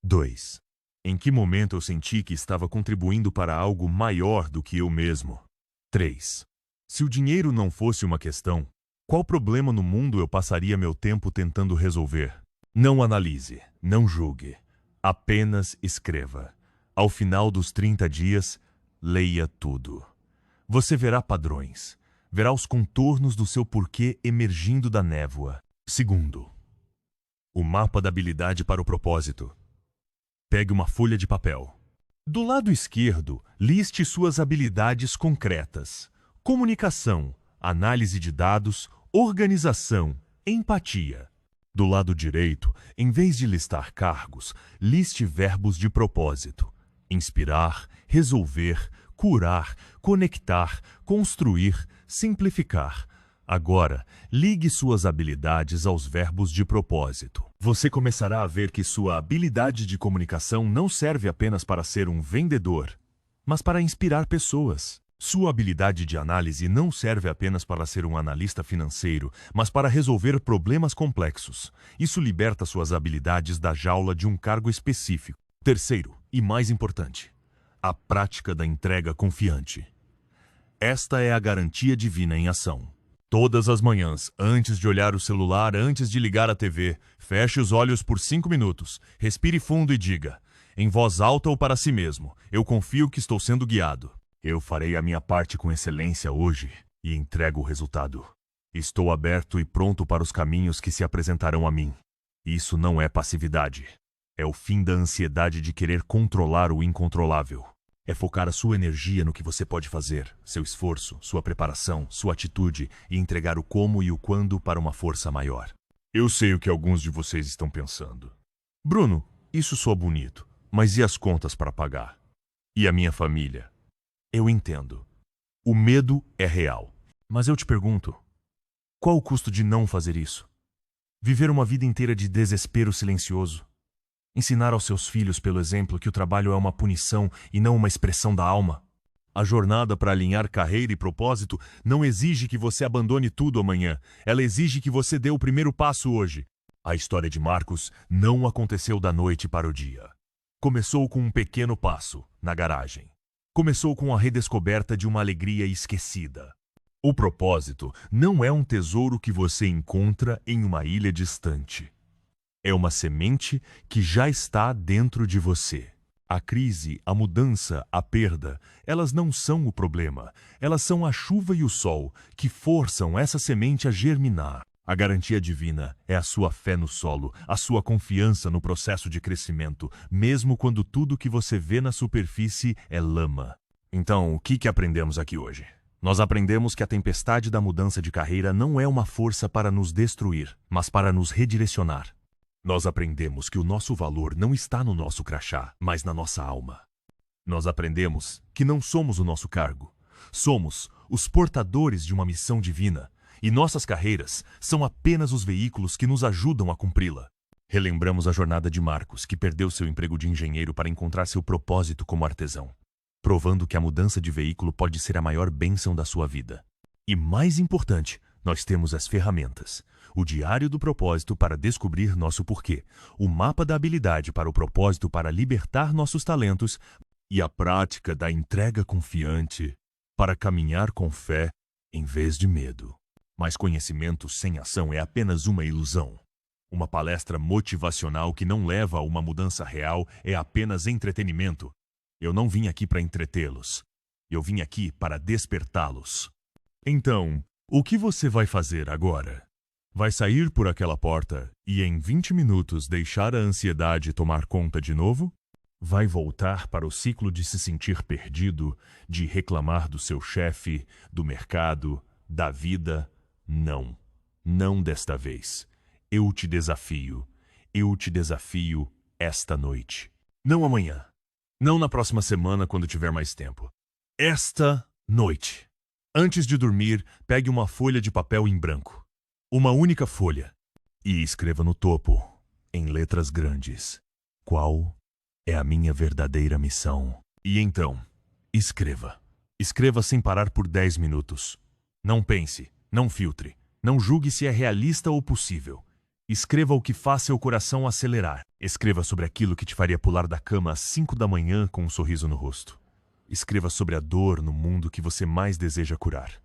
2. Em que momento eu senti que estava contribuindo para algo maior do que eu mesmo? 3. Se o dinheiro não fosse uma questão, qual problema no mundo eu passaria meu tempo tentando resolver? Não analise, não julgue, apenas escreva. Ao final dos 30 dias, leia tudo. Você verá padrões, verá os contornos do seu porquê emergindo da névoa. Segundo, o mapa da habilidade para o propósito. Pegue uma folha de papel. Do lado esquerdo, liste suas habilidades concretas: comunicação, análise de dados, organização, empatia. Do lado direito, em vez de listar cargos, liste verbos de propósito: inspirar, resolver, curar, conectar, construir, simplificar. Agora, ligue suas habilidades aos verbos de propósito. Você começará a ver que sua habilidade de comunicação não serve apenas para ser um vendedor, mas para inspirar pessoas. Sua habilidade de análise não serve apenas para ser um analista financeiro, mas para resolver problemas complexos. Isso liberta suas habilidades da jaula de um cargo específico. Terceiro, e mais importante, a prática da entrega confiante. Esta é a garantia divina em ação. Todas as manhãs, antes de olhar o celular, antes de ligar a TV, feche os olhos por 5 minutos, respire fundo e diga, em voz alta ou para si mesmo: eu confio que estou sendo guiado. Eu farei a minha parte com excelência hoje e entrego o resultado. Estou aberto e pronto para os caminhos que se apresentarão a mim. Isso não é passividade. É o fim da ansiedade de querer controlar o incontrolável. É focar a sua energia no que você pode fazer, seu esforço, sua preparação, sua atitude e entregar o como e o quando para uma força maior. Eu sei o que alguns de vocês estão pensando. Bruno, isso soa bonito, mas e as contas para pagar? E a minha família? Eu entendo. O medo é real. Mas eu te pergunto, qual o custo de não fazer isso? Viver uma vida inteira de desespero silencioso? Ensinar aos seus filhos, pelo exemplo, que o trabalho é uma punição e não uma expressão da alma? A jornada para alinhar carreira e propósito não exige que você abandone tudo amanhã. Ela exige que você dê o primeiro passo hoje. A história de Marcos não aconteceu da noite para o dia. Começou com um pequeno passo, na garagem. Começou com a redescoberta de uma alegria esquecida. O propósito não é um tesouro que você encontra em uma ilha distante. É uma semente que já está dentro de você. A crise, a mudança, a perda, elas não são o problema. Elas são a chuva e o sol que forçam essa semente a germinar. A garantia divina é a sua fé no solo, a sua confiança no processo de crescimento, mesmo quando tudo que você vê na superfície é lama. Então, o que aprendemos aqui hoje? Nós aprendemos que a tempestade da mudança de carreira não é uma força para nos destruir, mas para nos redirecionar. Nós aprendemos que o nosso valor não está no nosso crachá, mas na nossa alma. Nós aprendemos que não somos o nosso cargo. Somos os portadores de uma missão divina, e nossas carreiras são apenas os veículos que nos ajudam a cumpri-la. Relembramos a jornada de Marcos, que perdeu seu emprego de engenheiro para encontrar seu propósito como artesão, provando que a mudança de veículo pode ser a maior bênção da sua vida. E mais importante, nós temos as ferramentas. O diário do propósito para descobrir nosso porquê, o mapa da habilidade para o propósito para libertar nossos talentos e a prática da entrega confiante para caminhar com fé em vez de medo. Mas conhecimento sem ação é apenas uma ilusão. Uma palestra motivacional que não leva a uma mudança real é apenas entretenimento. Eu não vim aqui para entretê-los. Eu vim aqui para despertá-los. Então, o que você vai fazer agora? Vai sair por aquela porta e em 20 minutos deixar a ansiedade tomar conta de novo? Vai voltar para o ciclo de se sentir perdido, de reclamar do seu chefe, do mercado, da vida? Não. Não desta vez. Eu te desafio. Eu te desafio esta noite. Não amanhã. Não na próxima semana quando tiver mais tempo. Esta noite. Antes de dormir, pegue uma folha de papel em branco. Uma única folha. E escreva no topo, em letras grandes, qual é a minha verdadeira missão. E então, escreva. Escreva sem parar por 10 minutos. Não pense, não filtre, não julgue se é realista ou possível. Escreva o que faz seu coração acelerar. Escreva sobre aquilo que te faria pular da cama às 5 da manhã com um sorriso no rosto. Escreva sobre a dor no mundo que você mais deseja curar.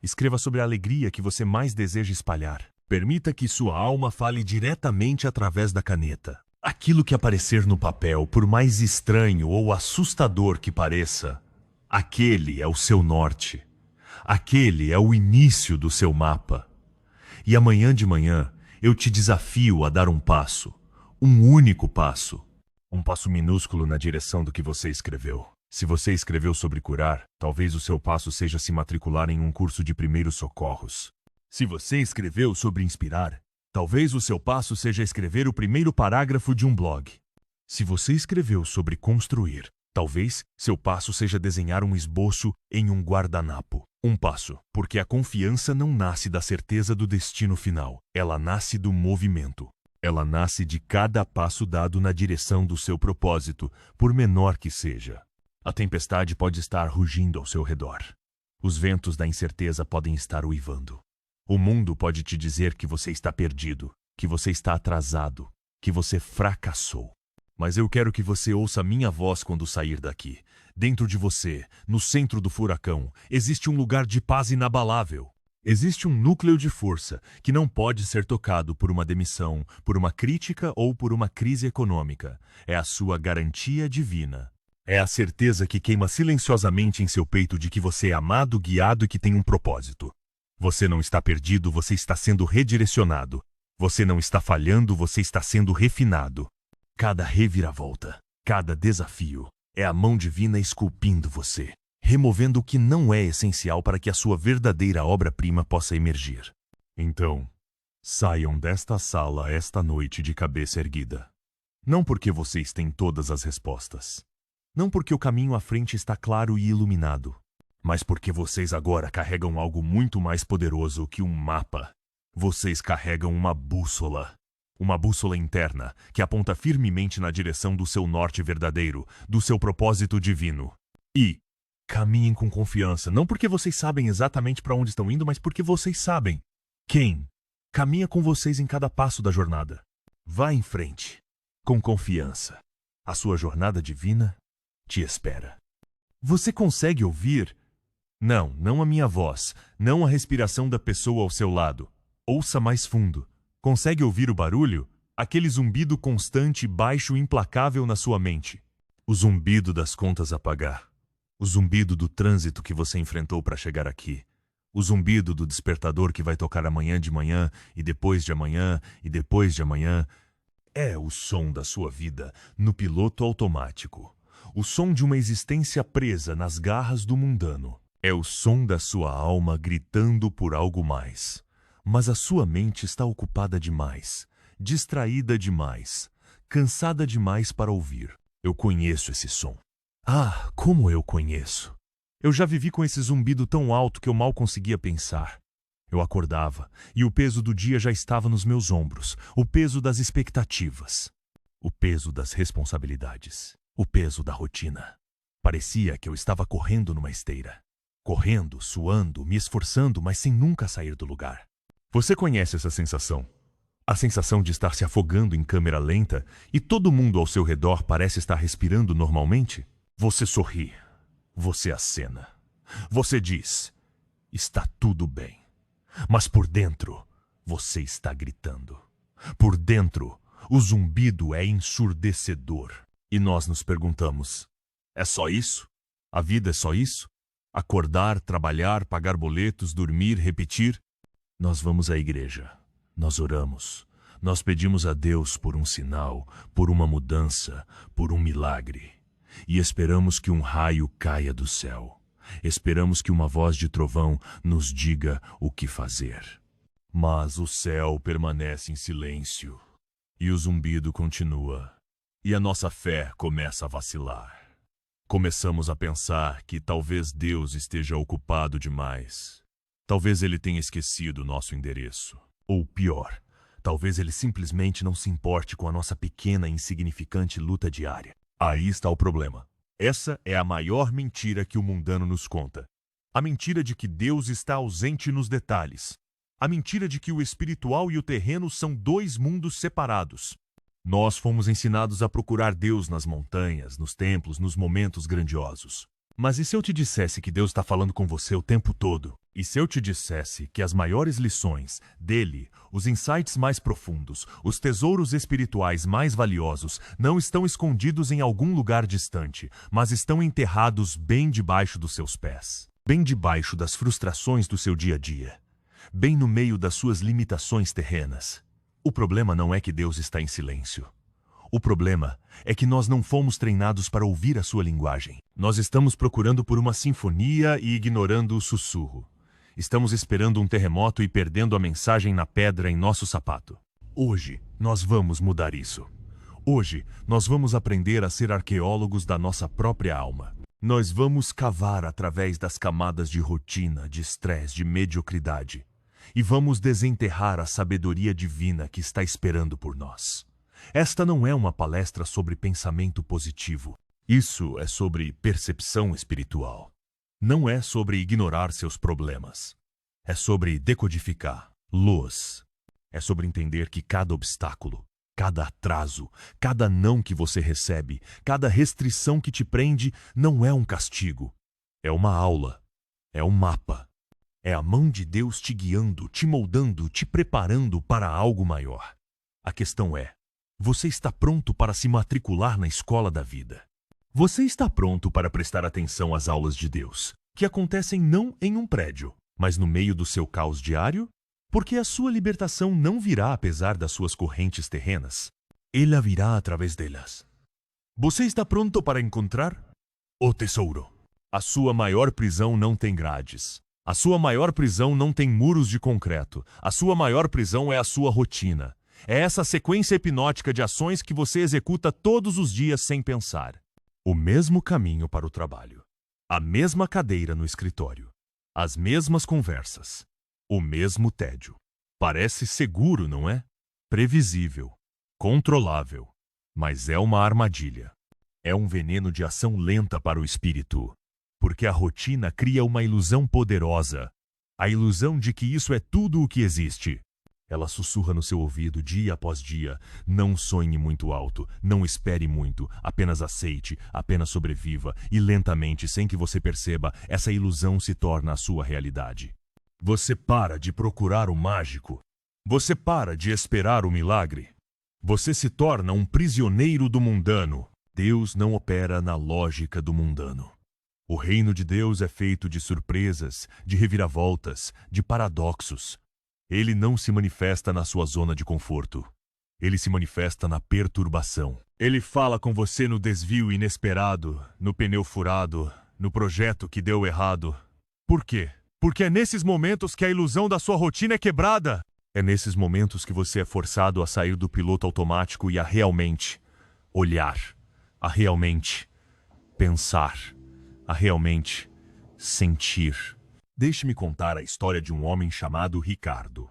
Escreva sobre a alegria que você mais deseja espalhar. Permita que sua alma fale diretamente através da caneta. Aquilo que aparecer no papel, por mais estranho ou assustador que pareça, aquele é o seu norte. Aquele é o início do seu mapa. E amanhã de manhã, eu te desafio a dar um passo. Um único passo. Um passo minúsculo na direção do que você escreveu. Se você escreveu sobre curar, talvez o seu passo seja se matricular em um curso de primeiros socorros. Se você escreveu sobre inspirar, talvez o seu passo seja escrever o primeiro parágrafo de um blog. Se você escreveu sobre construir, talvez seu passo seja desenhar um esboço em um guardanapo. Um passo, porque a confiança não nasce da certeza do destino final. Ela nasce do movimento. Ela nasce de cada passo dado na direção do seu propósito, por menor que seja. A tempestade pode estar rugindo ao seu redor. Os ventos da incerteza podem estar uivando. O mundo pode te dizer que você está perdido, que você está atrasado, que você fracassou. Mas eu quero que você ouça minha voz quando sair daqui. Dentro de você, no centro do furacão, existe um lugar de paz inabalável. Existe um núcleo de força que não pode ser tocado por uma demissão, por uma crítica ou por uma crise econômica. É a sua garantia divina. É a certeza que queima silenciosamente em seu peito de que você é amado, guiado e que tem um propósito. Você não está perdido, você está sendo redirecionado. Você não está falhando, você está sendo refinado. Cada reviravolta, cada desafio, é a mão divina esculpindo você, removendo o que não é essencial para que a sua verdadeira obra-prima possa emergir. Então, saiam desta sala esta noite de cabeça erguida. Não porque vocês têm todas as respostas. Não porque o caminho à frente está claro e iluminado, mas porque vocês agora carregam algo muito mais poderoso que um mapa. Vocês carregam uma bússola interna que aponta firmemente na direção do seu norte verdadeiro, do seu propósito divino. E caminhem com confiança, não porque vocês sabem exatamente para onde estão indo, mas porque vocês sabem quem Caminha com vocês em cada passo da jornada. Vá em frente, com confiança. A sua jornada divina te espera. Você consegue ouvir? Não a minha voz, não a respiração da pessoa ao seu lado. Ouça mais fundo. Consegue ouvir o barulho? Aquele zumbido constante, baixo e implacável na sua mente. O zumbido das contas a pagar. O zumbido do trânsito que você enfrentou para chegar aqui. O zumbido do despertador que vai tocar amanhã de manhã, e depois de amanhã, e depois de amanhã. É o som da sua vida no piloto automático. O som de uma existência presa nas garras do mundano. É o som da sua alma gritando por algo mais. Mas a sua mente está ocupada demais, distraída demais, cansada demais para ouvir. Eu conheço esse som. Ah, como eu conheço! Eu já vivi com esse zumbido tão alto que eu mal conseguia pensar. Eu acordava e o peso do dia já estava nos meus ombros, o peso das expectativas, o peso das responsabilidades, o peso da rotina. Parecia que eu estava correndo numa esteira. Correndo, suando, me esforçando, mas sem nunca sair do lugar. Você conhece essa sensação? A sensação de estar se afogando em câmera lenta e todo mundo ao seu redor parece estar respirando normalmente? Você sorri. Você acena. Você diz: está tudo bem. Mas por dentro, você está gritando. Por dentro, o zumbido é ensurdecedor. E nós nos perguntamos: é só isso? A vida é só isso? Acordar, trabalhar, pagar boletos, dormir, repetir? Nós vamos à igreja. Nós oramos. Nós pedimos a Deus por um sinal, por uma mudança, por um milagre. E esperamos que um raio caia do céu. Esperamos que uma voz de trovão nos diga o que fazer. Mas o céu permanece em silêncio. E o zumbido continua. E a nossa fé começa a vacilar. Começamos a pensar que talvez Deus esteja ocupado demais. Talvez ele tenha esquecido o nosso endereço. Ou pior, talvez ele simplesmente não se importe com a nossa pequena e insignificante luta diária. Aí está o problema. Essa é a maior mentira que o mundano nos conta. A mentira de que Deus está ausente nos detalhes. A mentira de que o espiritual e o terreno são dois mundos separados. Nós fomos ensinados a procurar Deus nas montanhas, nos templos, nos momentos grandiosos. Mas e se eu te dissesse que Deus está falando com você o tempo todo? E se eu te dissesse que as maiores lições dele, os insights mais profundos, os tesouros espirituais mais valiosos, não estão escondidos em algum lugar distante, mas estão enterrados bem debaixo dos seus pés, bem debaixo das frustrações do seu dia a dia, bem no meio das suas limitações terrenas? O problema não é que Deus está em silêncio. O problema é que nós não fomos treinados para ouvir a sua linguagem. Nós estamos procurando por uma sinfonia e ignorando o sussurro. Estamos esperando um terremoto e perdendo a mensagem na pedra em nosso sapato. Hoje, nós vamos mudar isso. Hoje, nós vamos aprender a ser arqueólogos da nossa própria alma. Nós vamos cavar através das camadas de rotina, de estresse, de mediocridade. E vamos desenterrar a sabedoria divina que está esperando por nós. Esta não é uma palestra sobre pensamento positivo. Isso é sobre percepção espiritual. Não é sobre ignorar seus problemas. É sobre decodificar luz. É sobre entender que cada obstáculo, cada atraso, cada não que você recebe, cada restrição que te prende não é um castigo. É uma aula. É um mapa. É a mão de Deus te guiando, te moldando, te preparando para algo maior. A questão é: você está pronto para se matricular na escola da vida? Você está pronto para prestar atenção às aulas de Deus, que acontecem não em um prédio, mas no meio do seu caos diário? Porque a sua libertação não virá apesar das suas correntes terrenas. Ela virá através delas. Você está pronto para encontrar o tesouro? A sua maior prisão não tem grades. A sua maior prisão não tem muros de concreto. A sua maior prisão é a sua rotina. É essa sequência hipnótica de ações que você executa todos os dias sem pensar. O mesmo caminho para o trabalho. A mesma cadeira no escritório. As mesmas conversas. O mesmo tédio. Parece seguro, não é? Previsível. Controlável. Mas é uma armadilha. É um veneno de ação lenta para o espírito. Porque a rotina cria uma ilusão poderosa. A ilusão de que isso é tudo o que existe. Ela sussurra no seu ouvido dia após dia: não sonhe muito alto, não espere muito, apenas aceite, apenas sobreviva, e lentamente, sem que você perceba, essa ilusão se torna a sua realidade. Você para de procurar o mágico. Você para de esperar o milagre. Você se torna um prisioneiro do mundano. Deus não opera na lógica do mundano. O reino de Deus é feito de surpresas, de reviravoltas, de paradoxos. Ele não se manifesta na sua zona de conforto. Ele se manifesta na perturbação. Ele fala com você no desvio inesperado, no pneu furado, no projeto que deu errado. Por quê? Porque é nesses momentos que a ilusão da sua rotina é quebrada. É nesses momentos que você é forçado a sair do piloto automático e a realmente olhar, a realmente pensar, a realmente sentir. Deixe-me contar a história de um homem chamado Ricardo.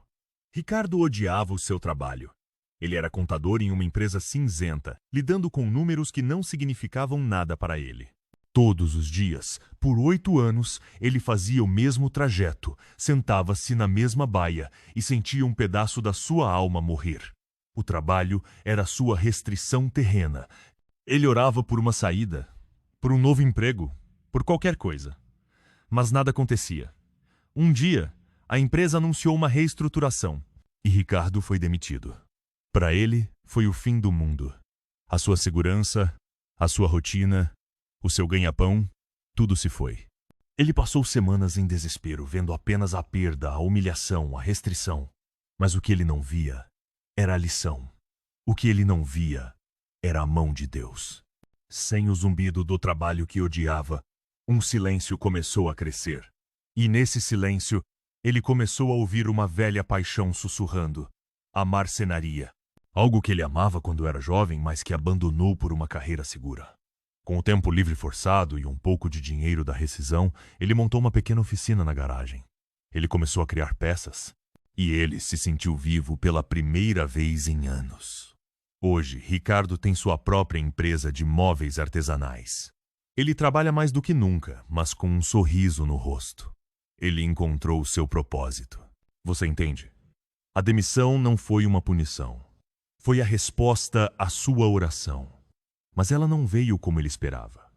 Ricardo odiava o seu trabalho. Ele era contador em uma empresa cinzenta, lidando com números que não significavam nada para ele. Todos os dias, por 8 anos, ele fazia o mesmo trajeto, sentava-se na mesma baia e sentia um pedaço da sua alma morrer. O trabalho era sua restrição terrena. Ele orava por uma saída, por um novo emprego, por qualquer coisa. Mas nada acontecia. Um dia, a empresa anunciou uma reestruturação e Ricardo foi demitido. Para ele, foi o fim do mundo. A sua segurança, a sua rotina, o seu ganha-pão, tudo se foi. Ele passou semanas em desespero, vendo apenas a perda, a humilhação, a restrição. Mas o que ele não via era a lição. O que ele não via era a mão de Deus. Sem o zumbido do trabalho que odiava, um silêncio começou a crescer. E nesse silêncio, ele começou a ouvir uma velha paixão sussurrando: a marcenaria. Algo que ele amava quando era jovem, mas que abandonou por uma carreira segura. Com o tempo livre forçado e um pouco de dinheiro da rescisão, ele montou uma pequena oficina na garagem. Ele começou a criar peças. E ele se sentiu vivo pela primeira vez em anos. Hoje, Ricardo tem sua própria empresa de móveis artesanais. Ele trabalha mais do que nunca, mas com um sorriso no rosto. Ele encontrou o seu propósito. Você entende? A demissão não foi uma punição. Foi a resposta à sua oração. Mas ela não veio como ele esperava.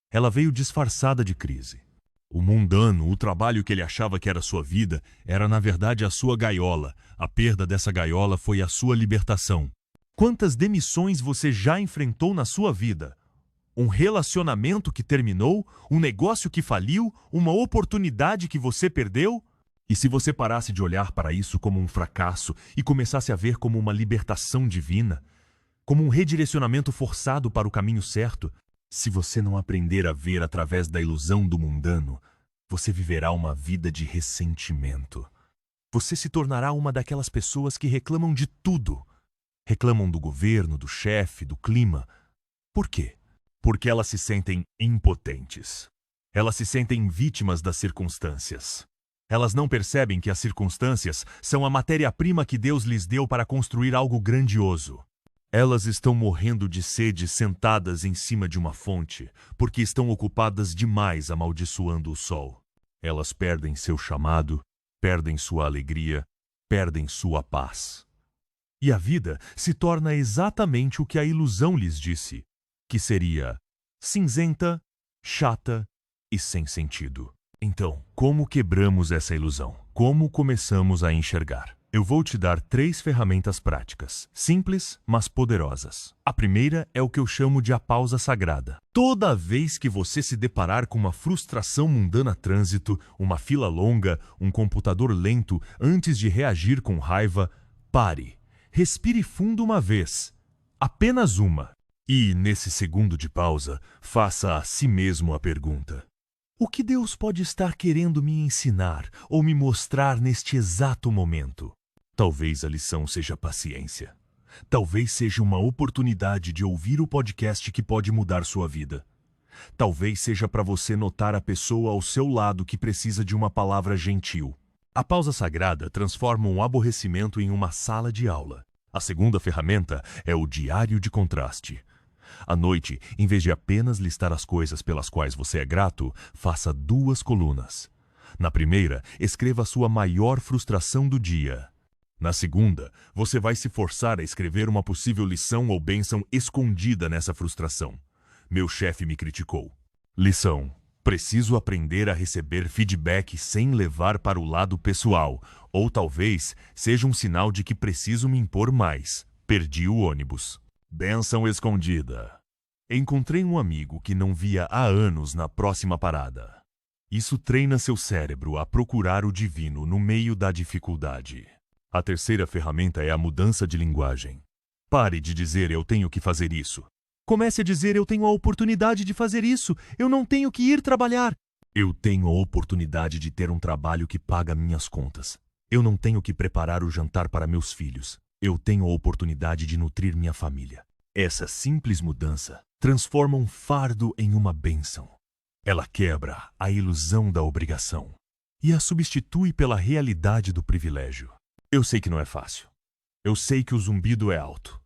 Ela veio disfarçada de crise. O mundano, o trabalho que ele achava que era sua vida, era na verdade a sua gaiola. A perda dessa gaiola foi a sua libertação. Quantas demissões você já enfrentou na sua vida? Um relacionamento que terminou? Um negócio que faliu? Uma oportunidade que você perdeu? E se você parasse de olhar para isso como um fracasso e começasse a ver como uma libertação divina? Como um redirecionamento forçado para o caminho certo? Se você não aprender a ver através da ilusão do mundano, você viverá uma vida de ressentimento. Você se tornará uma daquelas pessoas que reclamam de tudo. Reclamam do governo, do chefe, do clima. Por quê? Porque elas se sentem impotentes. Elas se sentem vítimas das circunstâncias. Elas não percebem que as circunstâncias são a matéria-prima que Deus lhes deu para construir algo grandioso. Elas estão morrendo de sede sentadas em cima de uma fonte, porque estão ocupadas demais amaldiçoando o sol. Elas perdem seu chamado, perdem sua alegria, perdem sua paz. E a vida se torna exatamente o que a ilusão lhes disse, que seria cinzenta, chata e sem sentido. Então, como quebramos essa ilusão? Como começamos a enxergar? Eu vou te dar 3 ferramentas práticas, simples, mas poderosas. A primeira é o que eu chamo de a pausa sagrada. Toda vez que você se deparar com uma frustração mundana a trânsito, uma fila longa, um computador lento, antes de reagir com raiva, pare. Respire fundo uma vez. Apenas uma. E, nesse segundo de pausa, faça a si mesmo a pergunta: o que Deus pode estar querendo me ensinar ou me mostrar neste exato momento? Talvez a lição seja paciência. Talvez seja uma oportunidade de ouvir o podcast que pode mudar sua vida. Talvez seja para você notar a pessoa ao seu lado que precisa de uma palavra gentil. A pausa sagrada transforma um aborrecimento em uma sala de aula. A segunda ferramenta é o diário de contraste. À noite, em vez de apenas listar as coisas pelas quais você é grato, faça 2 colunas. Na primeira, escreva a sua maior frustração do dia. Na segunda, você vai se forçar a escrever uma possível lição ou bênção escondida nessa frustração. Meu chefe me criticou. Lição: preciso aprender a receber feedback sem levar para o lado pessoal, ou talvez seja um sinal de que preciso me impor mais. Perdi o ônibus. Bênção escondida. Encontrei um amigo que não via há anos na próxima parada. Isso treina seu cérebro a procurar o divino no meio da dificuldade. A terceira ferramenta é a mudança de linguagem. Pare de dizer eu tenho que fazer isso. Comece a dizer eu tenho a oportunidade de fazer isso. Eu não tenho que ir trabalhar. Eu tenho a oportunidade de ter um trabalho que paga minhas contas. Eu não tenho que preparar o jantar para meus filhos. Eu tenho a oportunidade de nutrir minha família. Essa simples mudança transforma um fardo em uma bênção. Ela quebra a ilusão da obrigação e a substitui pela realidade do privilégio. Eu sei que não é fácil. Eu sei que o zumbido é alto.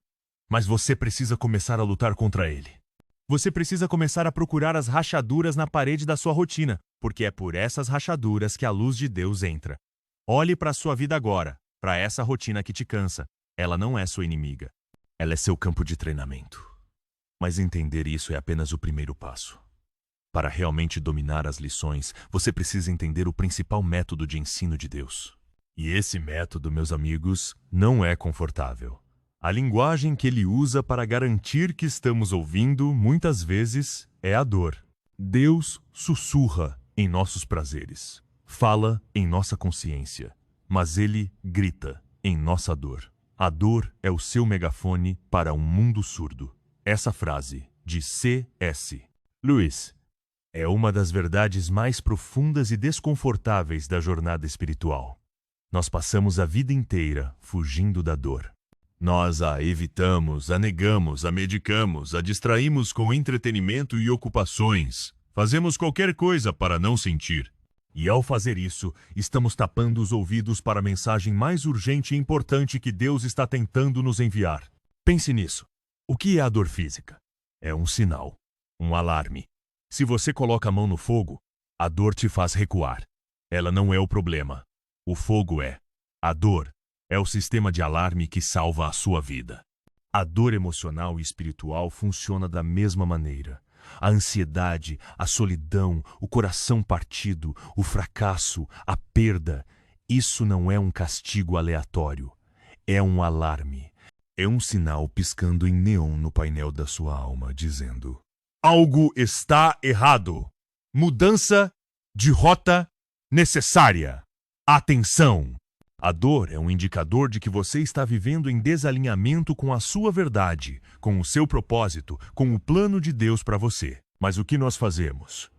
Mas você precisa começar a lutar contra ele. Você precisa começar a procurar as rachaduras na parede da sua rotina, porque é por essas rachaduras que a luz de Deus entra. Olhe para a sua vida agora, para essa rotina que te cansa. Ela não é sua inimiga. Ela é seu campo de treinamento. Mas entender isso é apenas o primeiro passo. Para realmente dominar as lições, você precisa entender o principal método de ensino de Deus. E esse método, meus amigos, não é confortável. A linguagem que ele usa para garantir que estamos ouvindo, muitas vezes, é a dor. Deus sussurra em nossos prazeres, fala em nossa consciência, mas ele grita em nossa dor. A dor é o seu megafone para um mundo surdo. Essa frase, de C.S. Lewis, é uma das verdades mais profundas e desconfortáveis da jornada espiritual. Nós passamos a vida inteira fugindo da dor. Nós a evitamos, a negamos, a medicamos, a distraímos com entretenimento e ocupações. Fazemos qualquer coisa para não sentir. E ao fazer isso, estamos tapando os ouvidos para a mensagem mais urgente e importante que Deus está tentando nos enviar. Pense nisso. O que é a dor física? É um sinal, um alarme. Se você coloca a mão no fogo, a dor te faz recuar. Ela não é o problema. O fogo é. A dor é o sistema de alarme que salva a sua vida. A dor emocional e espiritual funciona da mesma maneira. A ansiedade, a solidão, o coração partido, o fracasso, a perda. Isso não é um castigo aleatório. É um alarme. É um sinal piscando em neon no painel da sua alma, dizendo: algo está errado. Mudança de rota necessária. Atenção! A dor é um indicador de que você está vivendo em desalinhamento com a sua verdade, com o seu propósito, com o plano de Deus para você. Mas o que nós fazemos?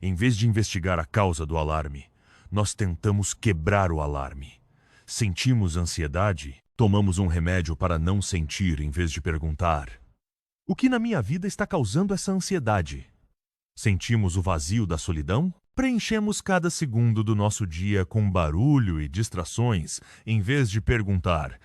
Em vez de investigar a causa do alarme, nós tentamos quebrar o alarme. Sentimos ansiedade? Tomamos um remédio para não sentir em vez de perguntar: o que na minha vida está causando essa ansiedade? Sentimos o vazio da solidão? Preenchemos cada segundo do nosso dia com barulho e distrações, em vez de perguntar: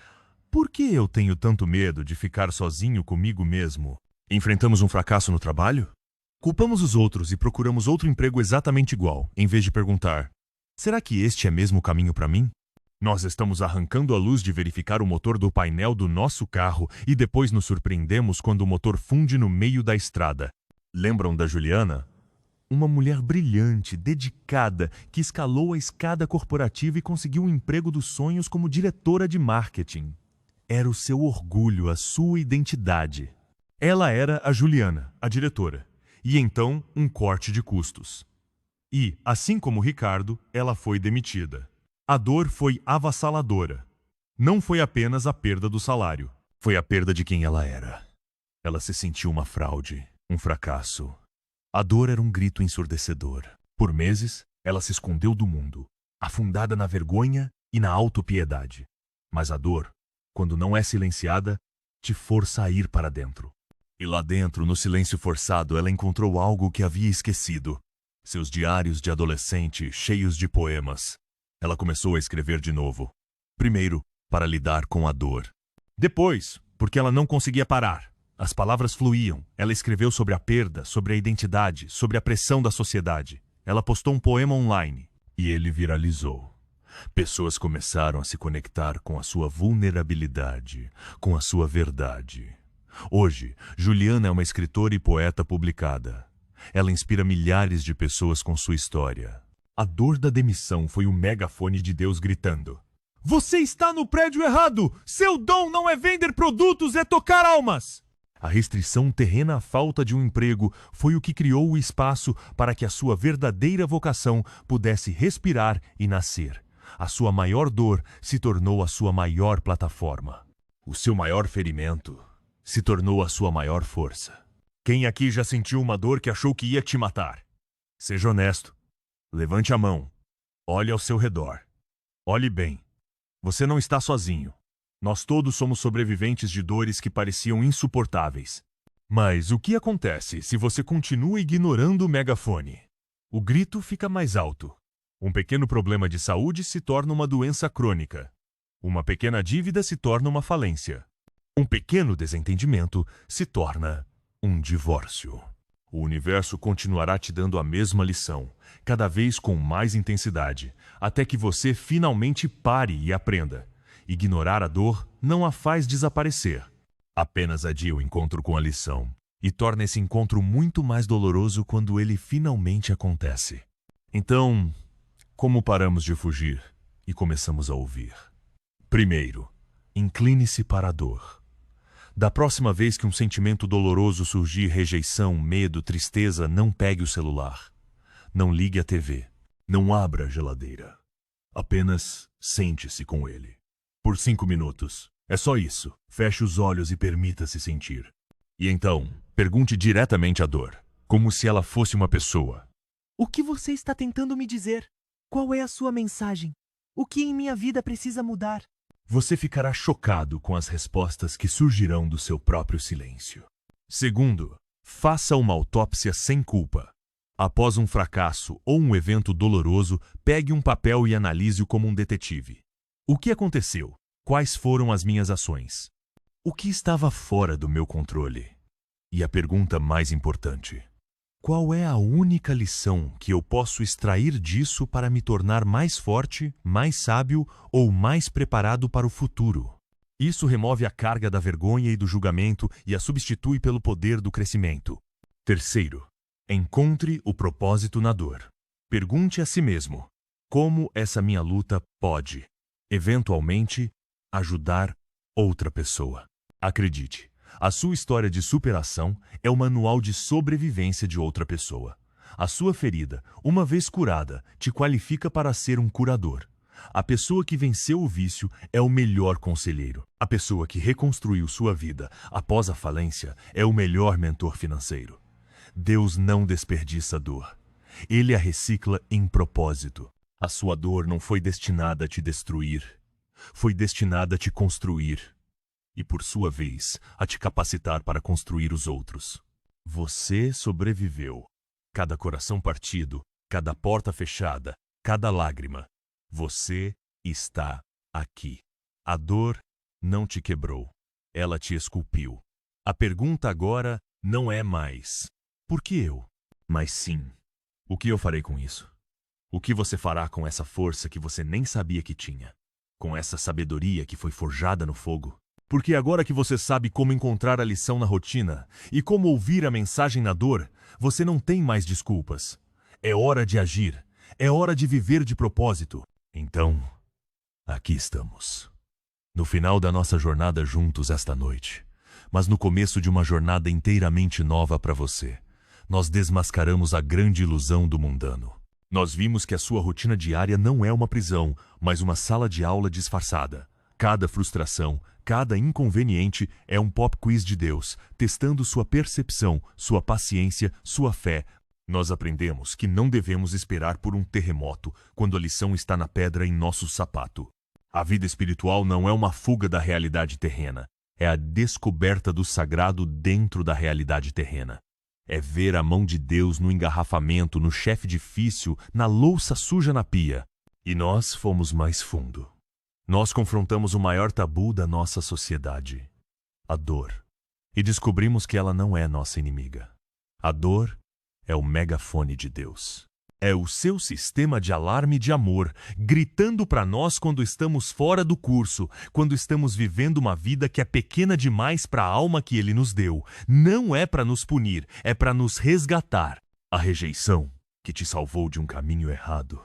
por que eu tenho tanto medo de ficar sozinho comigo mesmo? Enfrentamos um fracasso no trabalho? Culpamos os outros e procuramos outro emprego exatamente igual, em vez de perguntar: será que este é mesmo o caminho para mim? Nós estamos arrancando a luz de verificar o motor do painel do nosso carro e depois nos surpreendemos quando o motor funde no meio da estrada. Lembram da Juliana? Uma mulher brilhante, dedicada, que escalou a escada corporativa e conseguiu um emprego dos sonhos como diretora de marketing. Era o seu orgulho, a sua identidade. Ela era a Juliana, a diretora, e então um corte de custos. E, assim como Ricardo, ela foi demitida. A dor foi avassaladora. Não foi apenas a perda do salário, foi a perda de quem ela era. Ela se sentiu uma fraude, um fracasso. A dor era um grito ensurdecedor. Por meses, ela se escondeu do mundo, afundada na vergonha e na autopiedade. Mas a dor, quando não é silenciada, te força a ir para dentro. E lá dentro, no silêncio forçado, ela encontrou algo que havia esquecido. Seus diários de adolescente, cheios de poemas. Ela começou a escrever de novo. Primeiro, para lidar com a dor. Depois, porque ela não conseguia parar. As palavras fluíam. Ela escreveu sobre a perda, sobre a identidade, sobre a pressão da sociedade. Ela postou um poema online. E ele viralizou. Pessoas começaram a se conectar com a sua vulnerabilidade, com a sua verdade. Hoje, Juliana é uma escritora e poeta publicada. Ela inspira milhares de pessoas com sua história. A dor da demissão foi o megafone de Deus gritando: "Você está no prédio errado! Seu dom não é vender produtos, é tocar almas!" A restrição terrena à falta de um emprego foi o que criou o espaço para que a sua verdadeira vocação pudesse respirar e nascer. A sua maior dor se tornou a sua maior plataforma. O seu maior ferimento se tornou a sua maior força. Quem aqui já sentiu uma dor que achou que ia te matar? Seja honesto. Levante a mão. Olhe ao seu redor. Olhe bem. Você não está sozinho. Nós todos somos sobreviventes de dores que pareciam insuportáveis. Mas o que acontece se você continua ignorando o megafone? O grito fica mais alto. Um pequeno problema de saúde se torna uma doença crônica. Uma pequena dívida se torna uma falência. Um pequeno desentendimento se torna um divórcio. O universo continuará te dando a mesma lição, cada vez com mais intensidade, até que você finalmente pare e aprenda. Ignorar a dor não a faz desaparecer. Apenas adia o encontro com a lição e torna esse encontro muito mais doloroso quando ele finalmente acontece. Então, como paramos de fugir e começamos a ouvir? Primeiro, incline-se para a dor. Da próxima vez que um sentimento doloroso surgir, rejeição, medo, tristeza, não pegue o celular. Não ligue a TV. Não abra a geladeira. Apenas sente-se com ele. Por 5 minutos. É só isso. Feche os olhos e permita-se sentir. E então, pergunte diretamente à dor, como se ela fosse uma pessoa. O que você está tentando me dizer? Qual é a sua mensagem? O que em minha vida precisa mudar? Você ficará chocado com as respostas que surgirão do seu próprio silêncio. Segundo, faça uma autópsia sem culpa. Após um fracasso ou um evento doloroso, pegue um papel e analise-o como um detetive. O que aconteceu? Quais foram as minhas ações? O que estava fora do meu controle? E a pergunta mais importante: qual é a única lição que eu posso extrair disso para me tornar mais forte, mais sábio ou mais preparado para o futuro? Isso remove a carga da vergonha e do julgamento e a substitui pelo poder do crescimento. Terceiro, encontre o propósito na dor. Pergunte a si mesmo: como essa minha luta pode, eventualmente, ajudar outra pessoa? Acredite. A sua história de superação é o manual de sobrevivência de outra pessoa. A sua ferida, uma vez curada, te qualifica para ser um curador. A pessoa que venceu o vício é o melhor conselheiro. A pessoa que reconstruiu sua vida após a falência é o melhor mentor financeiro. Deus não desperdiça dor. Ele a recicla em propósito. A sua dor não foi destinada a te destruir. Foi destinada a te construir. E, por sua vez, a te capacitar para construir os outros. Você sobreviveu. Cada coração partido, cada porta fechada, cada lágrima. Você está aqui. A dor não te quebrou. Ela te esculpiu. A pergunta agora não é mais por que eu? Mas sim, o que eu farei com isso? O que você fará com essa força que você nem sabia que tinha? Com essa sabedoria que foi forjada no fogo? Porque agora que você sabe como encontrar a lição na rotina e como ouvir a mensagem na dor, você não tem mais desculpas. É hora de agir. É hora de viver de propósito. Então, aqui estamos. No final da nossa jornada juntos esta noite, mas no começo de uma jornada inteiramente nova para você, nós desmascaramos a grande ilusão do mundano. Nós vimos que a sua rotina diária não é uma prisão, mas uma sala de aula disfarçada. Cada frustração, cada inconveniente é um pop quiz de Deus, testando sua percepção, sua paciência, sua fé. Nós aprendemos que não devemos esperar por um terremoto quando a lição está na pedra em nosso sapato. A vida espiritual não é uma fuga da realidade terrena, é a descoberta do sagrado dentro da realidade terrena. É ver a mão de Deus no engarrafamento, no chefe difícil, na louça suja na pia. E nós fomos mais fundo. Nós confrontamos o maior tabu da nossa sociedade, a dor, e descobrimos que ela não é nossa inimiga. A dor é o megafone de Deus. É o seu sistema de alarme de amor, gritando para nós quando estamos fora do curso, quando estamos vivendo uma vida que é pequena demais para a alma que ele nos deu. Não é para nos punir, é para nos resgatar. A rejeição, que te salvou de um caminho errado.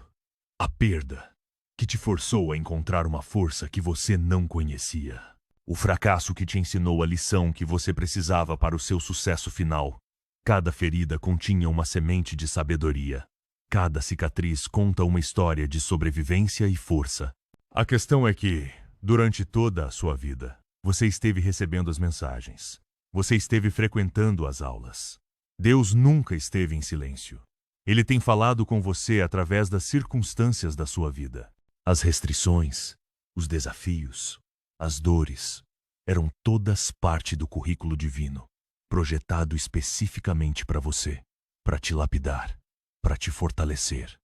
A perda, que te forçou a encontrar uma força que você não conhecia. O fracasso que te ensinou a lição que você precisava para o seu sucesso final. Cada ferida continha uma semente de sabedoria. Cada cicatriz conta uma história de sobrevivência e força. A questão é que, durante toda a sua vida, você esteve recebendo as mensagens. Você esteve frequentando as aulas. Deus nunca esteve em silêncio. Ele tem falado com você através das circunstâncias da sua vida. As restrições, os desafios, as dores, eram todas parte do currículo divino, projetado especificamente para você, para te lapidar, para te fortalecer,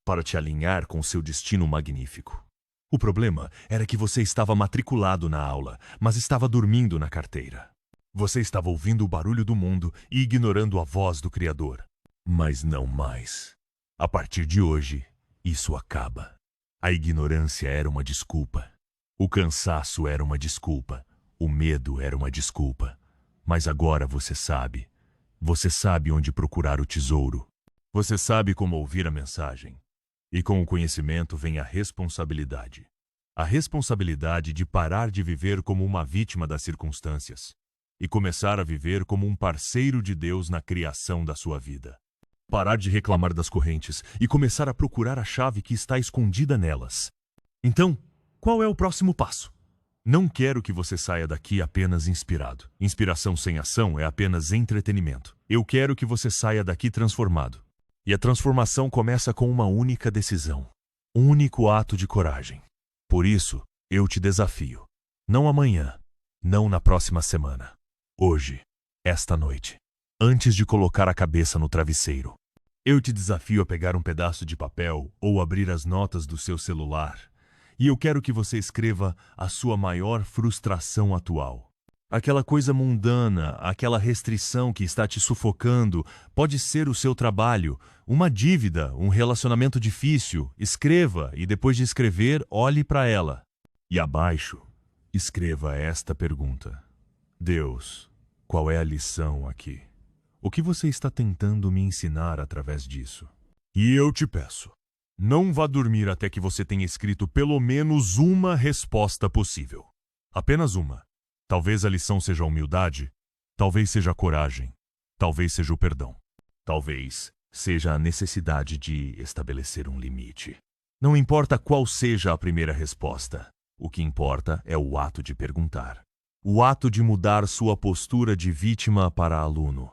para te alinhar com seu destino magnífico. O problema era que você estava matriculado na aula, mas estava dormindo na carteira. Você estava ouvindo o barulho do mundo e ignorando a voz do Criador. Mas não mais. A partir de hoje, isso acaba. A ignorância era uma desculpa. O cansaço era uma desculpa. O medo era uma desculpa. Mas agora você sabe. Você sabe onde procurar o tesouro. Você sabe como ouvir a mensagem. E com o conhecimento vem a responsabilidade. A responsabilidade de parar de viver como uma vítima das circunstâncias e começar a viver como um parceiro de Deus na criação da sua vida. Parar de reclamar das correntes e começar a procurar a chave que está escondida nelas. Então, qual é o próximo passo? Não quero que você saia daqui apenas inspirado. Inspiração sem ação é apenas entretenimento. Eu quero que você saia daqui transformado. E a transformação começa com uma única decisão. Um único ato de coragem. Por isso, eu te desafio. Não amanhã, não na próxima semana. Hoje, esta noite. Antes de colocar a cabeça no travesseiro. Eu te desafio a pegar um pedaço de papel ou abrir as notas do seu celular. E eu quero que você escreva a sua maior frustração atual. Aquela coisa mundana, aquela restrição que está te sufocando, pode ser o seu trabalho, uma dívida, um relacionamento difícil. Escreva e depois de escrever, olhe para ela. E abaixo, escreva esta pergunta. Deus, qual é a lição aqui? O que você está tentando me ensinar através disso? E eu te peço, não vá dormir até que você tenha escrito pelo menos uma resposta possível. Apenas uma. Talvez a lição seja a humildade, talvez seja a coragem, talvez seja o perdão. Talvez seja a necessidade de estabelecer um limite. Não importa qual seja a primeira resposta, o que importa é o ato de perguntar. O ato de mudar sua postura de vítima para aluno.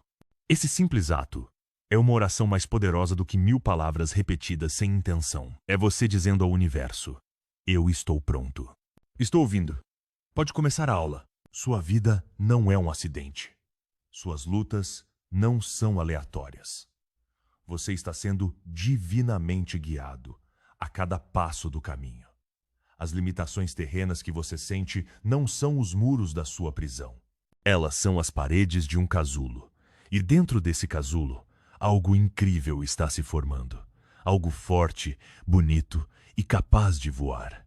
Esse simples ato é uma oração mais poderosa do que 1000 palavras repetidas sem intenção. É você dizendo ao universo, eu estou pronto. Estou ouvindo. Pode começar a aula. Sua vida não é um acidente. Suas lutas não são aleatórias. Você está sendo divinamente guiado a cada passo do caminho. As limitações terrenas que você sente não são os muros da sua prisão. Elas são as paredes de um casulo. E dentro desse casulo, algo incrível está se formando. Algo forte, bonito e capaz de voar.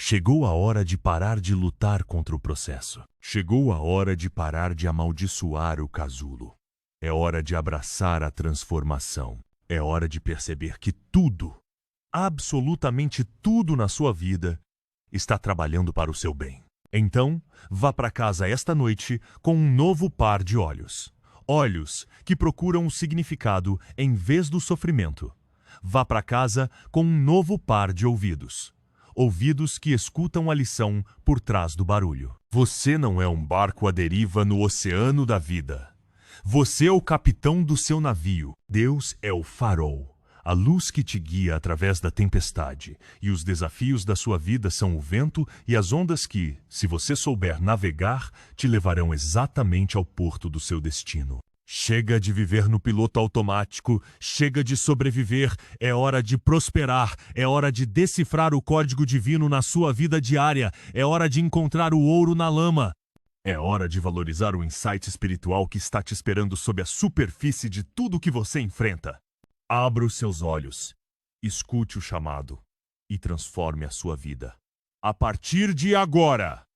Chegou a hora de parar de lutar contra o processo. Chegou a hora de parar de amaldiçoar o casulo. É hora de abraçar a transformação. É hora de perceber que tudo, absolutamente tudo na sua vida, está trabalhando para o seu bem. Então, vá para casa esta noite com um novo par de olhos. Olhos que procuram o significado em vez do sofrimento. Vá para casa com um novo par de ouvidos. Ouvidos que escutam a lição por trás do barulho. Você não é um barco à deriva no oceano da vida. Você é o capitão do seu navio. Deus é o farol, a luz que te guia através da tempestade. E os desafios da sua vida são o vento e as ondas que, se você souber navegar, te levarão exatamente ao porto do seu destino. Chega de viver no piloto automático, chega de sobreviver, é hora de prosperar, é hora de decifrar o código divino na sua vida diária, é hora de encontrar o ouro na lama. É hora de valorizar o insight espiritual que está te esperando sob a superfície de tudo que você enfrenta. Abra os seus olhos Escute o chamado e transforme a sua vida. A partir de agora!